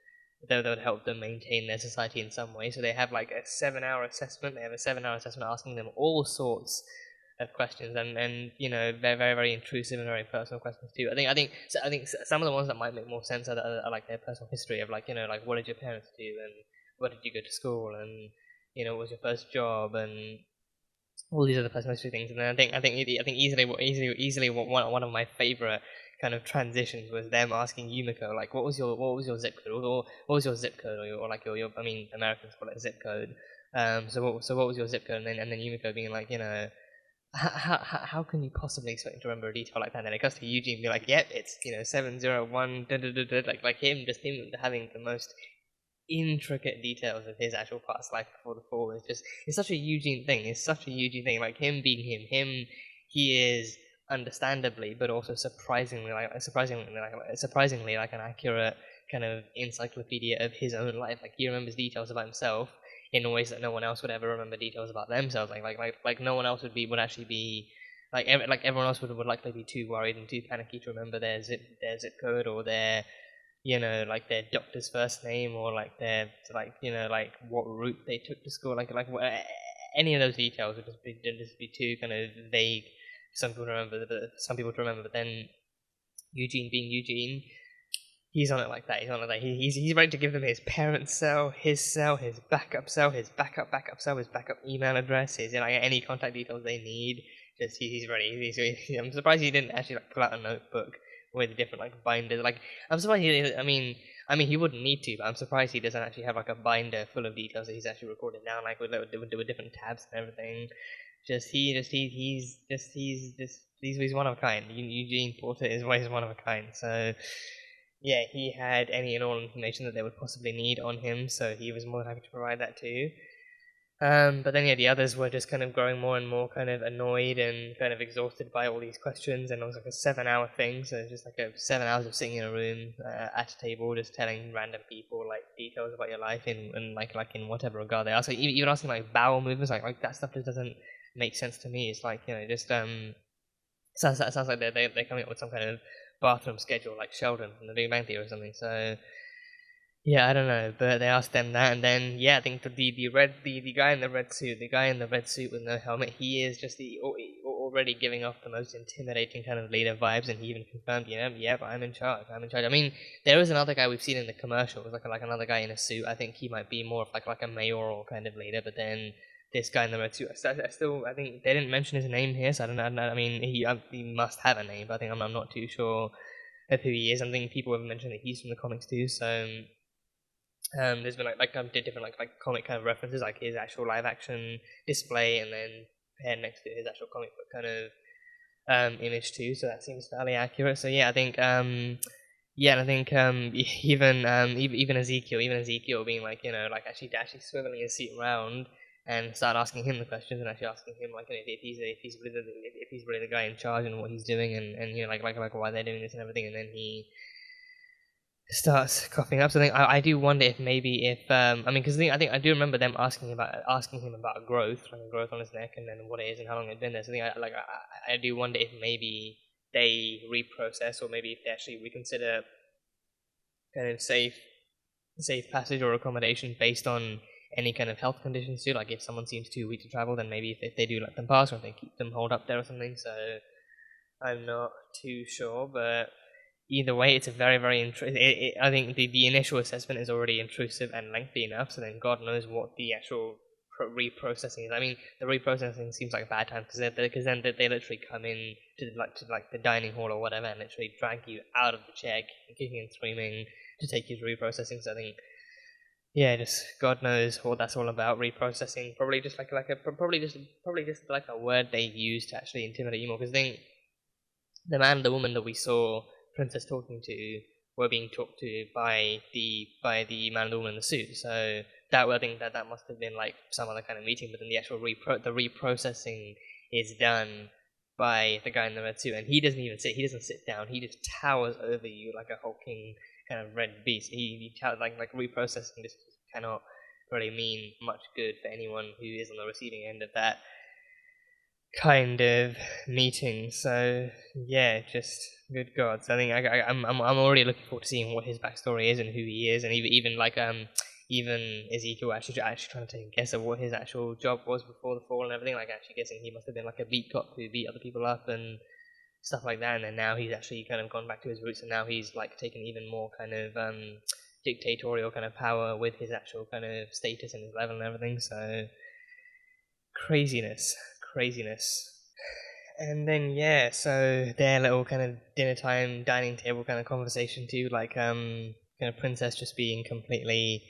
That would help them maintain their society in some way. So they have a 7-hour assessment. They have a 7-hour assessment asking them all sorts of questions, and very, very, very intrusive and very personal questions too. I think some of the ones that might make more sense are their personal history of what did your parents do, and where did you go to school, and what was your first job, and all these other personal history things. And then I think easily one of my favorite kind of transitions was them asking Yumiko what was your zip code, or what was your zip code, or your Americans call it zip code. So what was your zip code, and then Yumiko being how can you possibly expect me to remember a detail like that? And then it goes to Eugene being yep, it's 701 him having the most intricate details of his actual past life before the fall. It's such a Eugene thing. Him being him, he is understandably, but also surprisingly an accurate kind of encyclopedia of his own life. He remembers details about himself in ways that no one else would ever remember details about themselves. No one else would actually be everyone else would likely be too worried and too panicky to remember their zip code, or their their doctor's first name, or their what route they took to school. Any of those details would just be too kind of vague. Some people to remember, but then Eugene being Eugene, he's on it like that. He's on it like he's ready to give them his parents' cell, his backup cell, his backup cell, his backup email address, his any contact details they need. Just he's ready. I'm surprised he didn't actually like pull out a notebook with different like binders. Like I'm surprised he didn't. I mean he wouldn't need to, but I'm surprised he doesn't actually have like a binder full of details that he's actually recorded down, like with different tabs and everything. He's one of a kind. Eugene Porter is one of a kind. So yeah, he had any and all information that they would possibly need on him, so he was more than happy to provide that too. But then yeah, the others were just kind of growing more and more kind of annoyed and kind of exhausted by all these questions, and it was like a 7-hour thing, so it's just like 7 hours of sitting in a room at a table just telling random people like details about your life in like in whatever regard they ask. Like, even asking like bowel movements, like that stuff just doesn't make sense to me. It's like, just sounds like they're coming up with some kind of bathroom schedule like Sheldon from the Big Bang Theory or something. So yeah, I don't know, but they asked them that, and then yeah, I think the guy in the red suit with no helmet, he is just already giving off the most intimidating kind of leader vibes, and he even confirmed, yep, I'm in charge. I mean, there is another guy we've seen in the commercial, it was like another guy in a suit. I think he might be more of like a mayoral kind of leader, but then this guy in the red suit, I think they didn't mention his name here, so I don't know. I mean, he must have a name, but I think I'm not too sure of who he is. I think people have mentioned that he's from the comics too, so there's been different like comic kind of references, like his actual live action display, and then paired next to his actual comic book kind of image too. So that seems fairly accurate. So yeah, I think and I think even Ezekiel being like like actually swiveling his seat around and start asking him the questions, and actually asking him like if he's really the guy in charge and what he's doing, and like why they're doing this and everything, and then he starts coughing up. So I do wonder if because I do remember them asking him about growth, like a growth on his neck, and then what it is and how long it's been there. So I do wonder if maybe they reprocess, or maybe if they actually reconsider kind of safe passage or accommodation based on any kind of health conditions too. Like if someone seems too weak to travel, then maybe if they do let them pass, or if they keep them holed up there or something. So I'm not too sure, but either way, it's a very, very I think the initial assessment is already intrusive and lengthy enough, so then God knows what the actual reprocessing is. I mean, the reprocessing seems like a bad time, because then they literally come in to the dining hall or whatever, and literally drag you out of the chair, kicking and screaming to take you to reprocessing. So I think, yeah, just God knows what that's all about. Reprocessing, probably just like a word they use to actually intimidate you more, because I think the man and the woman that we saw Princess talking to were being talked to by the man and the woman in the suit. So I think that must have been like some other kind of meeting. But then the actual reprocessing is done by the guy in the red suit, and he doesn't even sit. He doesn't sit down. He just towers over you like a hulking kind of red beast. He towers like reprocessing just cannot really mean much good for anyone who is on the receiving end of that kind of meeting. So yeah, just good God. So I think I'm already looking forward to seeing what his backstory is and who he is, and even Ezekiel actually trying to take a guess of what his actual job was before the fall and everything. Like actually guessing he must have been like a beat cop who beat other people up and stuff like that. And then now he's actually kind of gone back to his roots, and now he's like taken even more kind of dictatorial kind of power with his actual kind of status and his level and everything. So craziness. And then yeah, so their little kind of dinner time, dining table kind of conversation too, like kind of Princess just being completely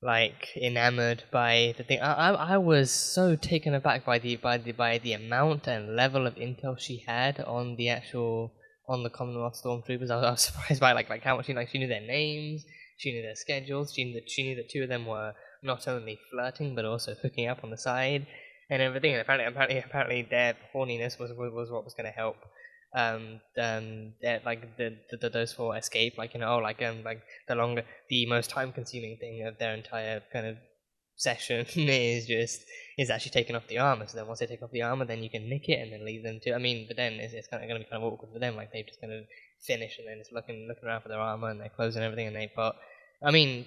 like enamored by the thing. I was so taken aback by the amount and level of intel she had on the Commonwealth stormtroopers. I was surprised by like how much she knew their names, she knew their schedules, she knew that two of them were not only flirting but also hooking up on the side and everything. And apparently their horniness was what was going to help those four escape. The most time consuming thing of their entire kind of session is actually taking off the armor. So then once they take off the armor, then you can nick it and then leave them to. I mean, but then it's kind of going to be kind of awkward for them. Like they've just kind of finished and then just looking around for their armor and their clothes and everything, and they've got. I mean,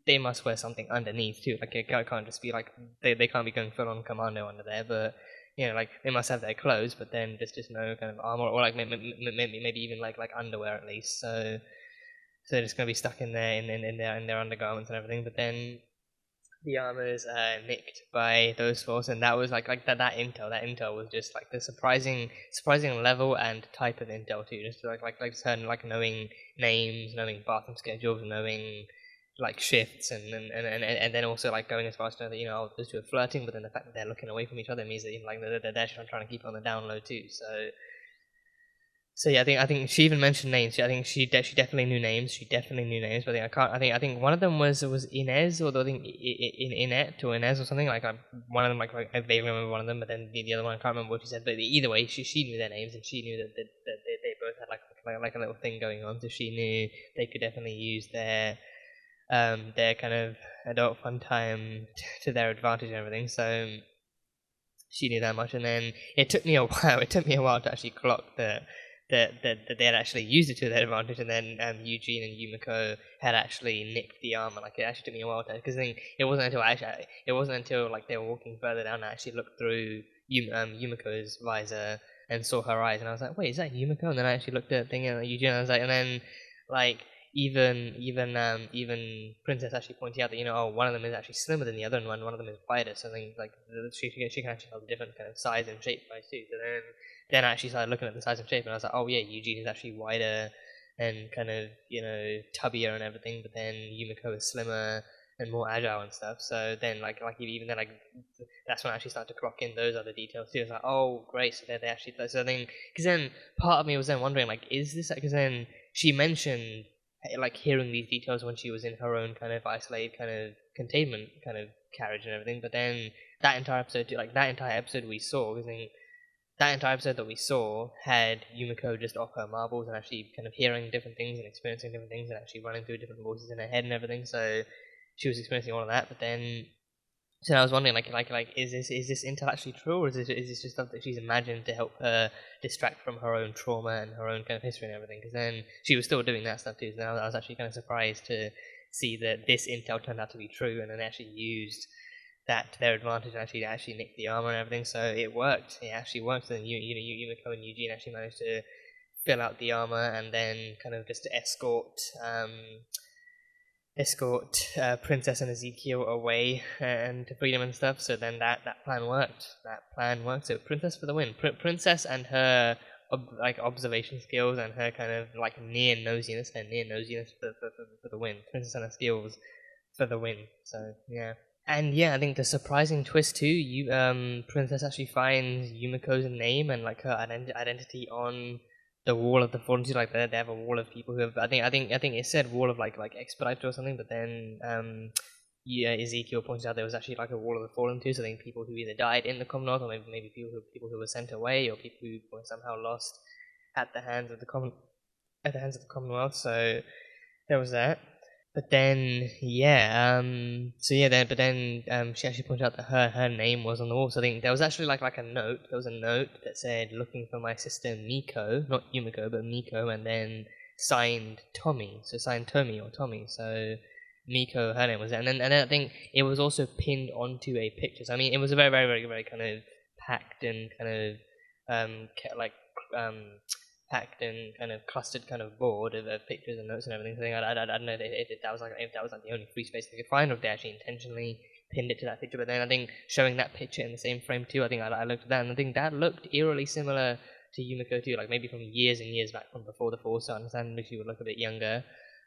they must wear something underneath too. Like it can't just be like they can't be going full on commando under there. But like they must have their clothes, but then there's just no kind of armor, or like maybe even like underwear at least. So so they're just gonna be stuck in there in their undergarments and everything. But then the armor's nicked by those four, and that was like that intel. That intel was just like the surprising level and type of intel too. Just like certain like knowing names, knowing bathroom schedules, knowing like shifts, and then also like going as far as to know that, you know, those two are flirting, but then the fact that they're looking away from each other means that, you know, like they're trying to keep it on the down low too. So yeah, I think she even mentioned names. I think she definitely knew names. But I think one of them was Inez, or I think Inette or Inez or something. Like one of them, like I vaguely remember one of them, but then the other one I can't remember what she said. But either way, she knew their names, and she knew that they both had like a little thing going on. So she knew they could definitely use their kind of adult fun time to their advantage and everything. So she knew that much, and then it took me a while. It took me a while to actually clock that they had actually used it to their advantage, and then Eugene and Yumiko had actually nicked the armor. Like, it actually took me a while to, because it wasn't until like they were walking further down I actually looked through Yumiko's visor and saw her eyes, and I was like, wait, is that Yumiko? And then I actually looked at Eugene, and I was like, and then like even Princess actually pointed out that, you know, oh, one of them is actually slimmer than the other, and one of them is wider. So then, like, she can actually tell the different kind of size and shape wise too. So then I actually started looking at the size and shape, and I was like, oh yeah, Eugene is actually wider and kind of, you know, tubbier and everything, but then Yumiko is slimmer and more agile and stuff. So then, like even then, like, that's when I actually started to clock in those other details too. It's like, oh, great, so they actually, so then, because then part of me was then wondering, like, is this, because then she mentioned like hearing these details when she was in her own kind of isolated kind of containment kind of carriage and everything, but then that entire episode we saw, because then that entire episode that we saw had Yumiko just off her marbles and actually kind of hearing different things and experiencing different things and actually running through different voices in her head and everything. So she was experiencing all of that. But then, so I was wondering, like, is this intel actually true, or is this just stuff that she's imagined to help her distract from her own trauma and her own kind of history and everything? Because then she was still doing that stuff too. So then I was actually kind of surprised to see that this intel turned out to be true, and then they actually used that to their advantage and actually nicked the armor and everything. So it worked. It actually worked. And Yumiko and Eugene actually managed to fill out the armor and then kind of just escort Princess and Ezekiel away and to freedom and stuff. So then that plan worked. So Princess for the win. Princess and her observation skills and her kind of like near nosiness for the win. Princess and her skills for the win. So yeah. And yeah, I think the surprising twist too, Princess actually finds Yumiko's name and like her identity on the wall of the fallen. Like they have a wall of people who have. I think it said wall of like expediter or something, but then Ezekiel points out there was actually like a wall of the fallen too. So I think people who either died in the Commonwealth, or maybe people who were sent away, or people who were somehow lost at the hands of the Commonwealth. So there was that. But then, she actually pointed out that her name was on the wall. So I think there was actually like a note. There was a note that said, "Looking for my sister Miko," not Yumiko, but Miko, and then signed Tommy. So signed Tommy or Tommy. So Miko, her name was there. And then I think it was also pinned onto a picture. So I mean, it was a very, very, very, very kind of packed and kind of packed and kind of clustered kind of board of pictures and notes and everything. So I don't know if that was like the only free space they could find, or if they actually intentionally pinned it to that picture. But then I think showing that picture in the same frame too, I think I looked at that, and I think that looked eerily similar to Yumiko too, like maybe from years and years back from before the Fall. So I understand she would look a bit younger,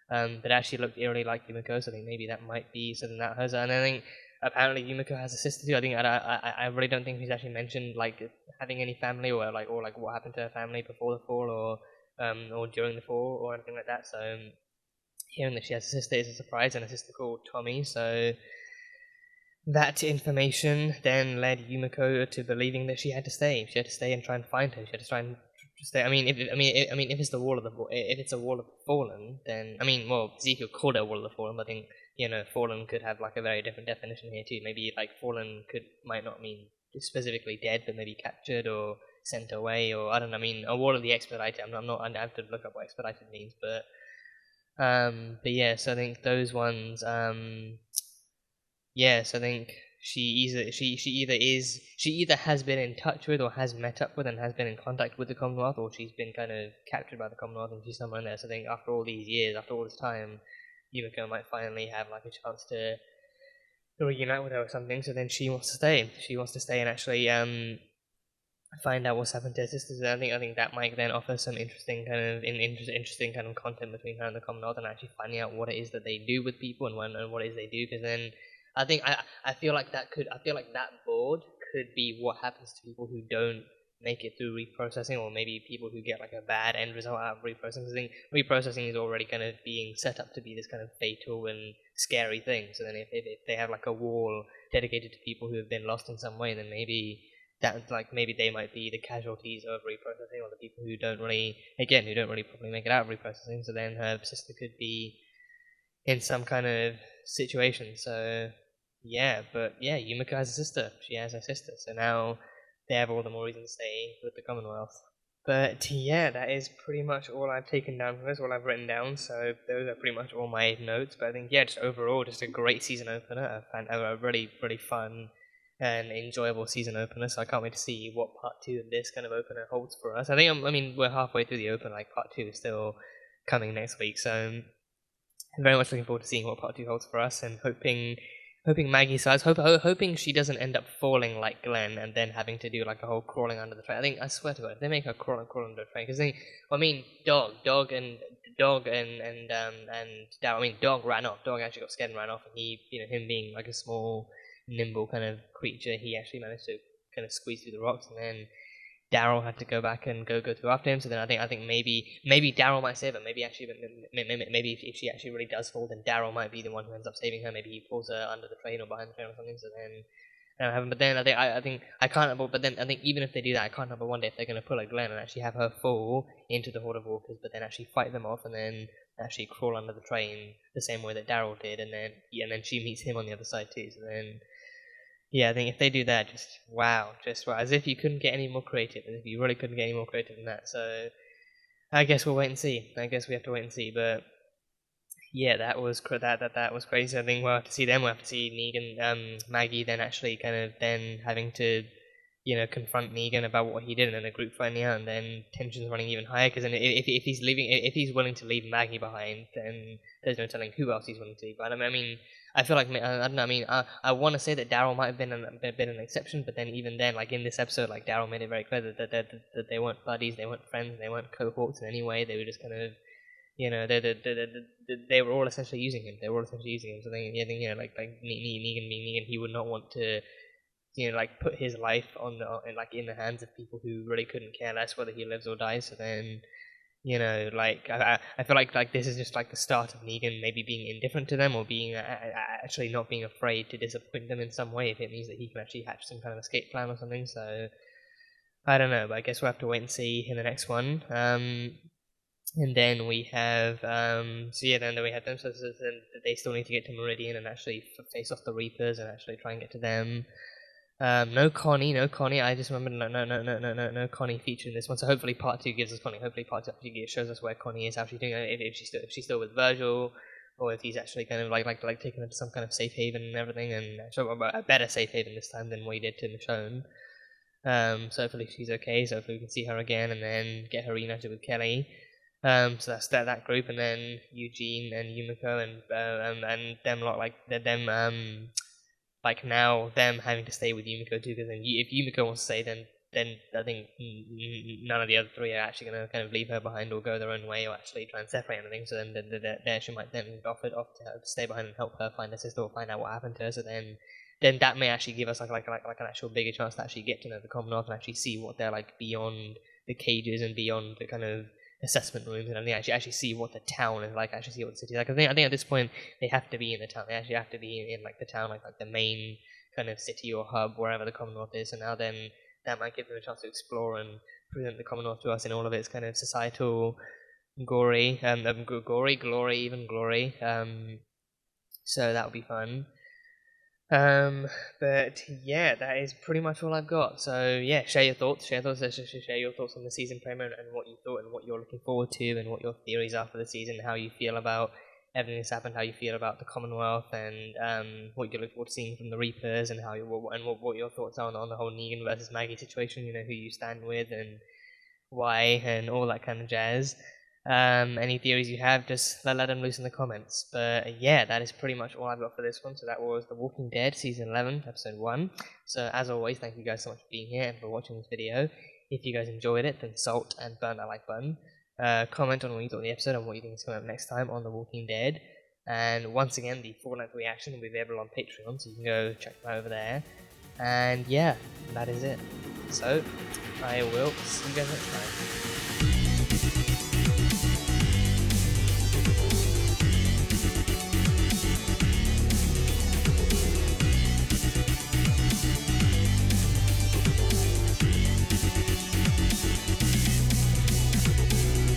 but actually looked eerily like Yumiko. So I think maybe that might be something that hers. And I think apparently Yumiko has a sister too. I think I really don't think she's actually mentioned like having any family or what happened to her family before the Fall or during the Fall or anything like that. So hearing that she has a sister is a surprise, and a sister called Tommy. So that information then led Yumiko to believing that she had to stay. She had to stay and try and find her. She had to try and stay. If it's the wall of if it's a wall of the fallen, then Ezekiel called it a wall of the fallen, but I think fallen could have like a very different definition here too. Maybe like fallen might not mean specifically dead, but maybe captured or sent away, or I don't know. I mean, a wall of the expedited. I have to look up what expedited means, but yeah. So I think those ones. So I think she either has been in touch with or has met up with and has been in contact with the Commonwealth, or she's been kind of captured by the Commonwealth and she's somewhere in there. So I think after all these years, after all this time, Yumiko might finally have like a chance to reunite with her or something. So then she wants to stay. She wants to stay and actually find out what's happened to her sisters. And I think that might then offer some interesting kind of content between her and the Commonwealth, and actually finding out what it is that they do with people and what it is they do. Because then I feel like that board could be what happens to people who don't make it through reprocessing, or maybe people who get like a bad end result out of reprocessing. I think reprocessing is already kind of being set up to be this kind of fatal and scary thing. So then if they have like a wall dedicated to people who have been lost in some way, then maybe maybe they might be the casualties of reprocessing, or the people who don't really properly make it out of reprocessing. So then her sister could be in some kind of situation. So Yumiko has a sister. She has a sister. So now they have all the more reason to stay with the Commonwealth. But yeah, that is pretty much all I've taken down from this, all I've written down. So those are pretty much all my notes. But I think just overall, just a great season opener, a really, really fun and enjoyable season opener. So I can't wait to see what part 2 of this kind of opener holds for us. I mean, we're halfway through the opener. Like part 2 is still coming next week. So I'm very much looking forward to seeing what part 2 holds for us, and hoping Maggie size, hoping she doesn't end up falling like Glenn and then having to do like a whole crawling under the train. I swear to God, if they make her crawl under the train, because Dog and Daryl. I mean, Dog ran off. Dog actually got scared and ran off, and he, him being like a small, nimble kind of creature, he actually managed to kind of squeeze through the rocks, and then Daryl had to go back and go through after him. So then I think maybe Daryl might save her. Maybe if she actually really does fall, then Daryl might be the one who ends up saving her. Maybe he pulls her under the train or behind the train or something. So then, but then I think even if they do that, I can't help but wonder if they're going to pull a Glenn and actually have her fall into the Horde of Walkers, but then actually fight them off and then actually crawl under the train the same way that Daryl did, and then she meets him on the other side too. So then. Yeah, I think if they do that, just wow, as if you couldn't get any more creative, as if you really couldn't get any more creative than that. So I guess we'll wait and see. I guess we have to wait and see. But yeah, that was crazy. I think we'll have to see them. We'll have to see Negan, Maggie, then actually kind of then having to confront Negan about what he did, and then a group finding out, and then tensions running even higher. Because then if he's willing to leave Maggie behind, then there's no telling who else he's willing to leave behind. I mean, I feel like I don't know. I mean, I want to say that Daryl might have been an exception, but then even then, like in this episode, like Daryl made it very clear that they weren't buddies, they weren't friends, they weren't cohorts in any way. They were just kind of, they were all essentially using him. So then, like Negan being Negan, he would not want to, like put his life in the hands of people who really couldn't care less whether he lives or dies. So then. I feel like this is just like the start of Negan maybe being indifferent to them, or being actually not being afraid to disappoint them in some way if it means that he can actually hatch some kind of escape plan or something. So I don't know, but I guess we'll have to wait and see in the next one. And then we have then we have them. So they still need to get to Meridian and actually face off the Reapers and actually try and get to them. No Connie. I just remembered no Connie featured in this one. So hopefully part 2 gives us Connie. Hopefully part 2 actually shows us where Connie is, how she's doing. If she's still with Virgil, or if he's actually kind of like taking her to some kind of safe haven and everything, and so a better safe haven this time than what he did to Michonne. So hopefully she's okay. So hopefully we can see her again and then get her reunited with Kelly. So that's that group, and then Eugene and Yumiko and them lot, like now them having to stay with Yumiko too, because then if Yumiko wants to stay, then I think none of the other 3 are actually going to kind of leave her behind or go their own way or actually try and separate anything. So then she might then offer to her to stay behind and help her find her sister or find out what happened to her. So then that may actually give us like an actual bigger chance to actually get to know the Commonwealth and actually see what they're like beyond the cages and beyond the kind of assessment rooms, and I think actually see what the town is like, actually see what the city is like. I think at this point they have to be in the town. They actually have to be in like the town, like the main kind of city or hub wherever the Commonwealth is. And now then that might give them a chance to explore and present the Commonwealth to us in all of its kind of societal glory, glory. So that would be fun. But yeah, that is pretty much all I've got. So yeah, share your thoughts on the season premiere and what you thought and what you're looking forward to and what your theories are for the season, how you feel about everything that's happened, how you feel about the Commonwealth, and what you look forward to seeing from the Reapers, and what your thoughts are on the whole Negan versus Maggie situation. You know, who you stand with and why, and all that kind of jazz. Any theories you have, just let them loose in the comments. But yeah, that is pretty much all I've got for this one. So that was The Walking Dead Season 11, Episode 1. So as always, thank you guys so much for being here and for watching this video. If you guys enjoyed it, then salt and burn that like button. Comment on what you thought of the episode and what you think is coming up next time on The Walking Dead. And once again, the full-length reaction will be available on Patreon, so you can go check them out over there. And yeah, that is it. So, I will see you guys next time.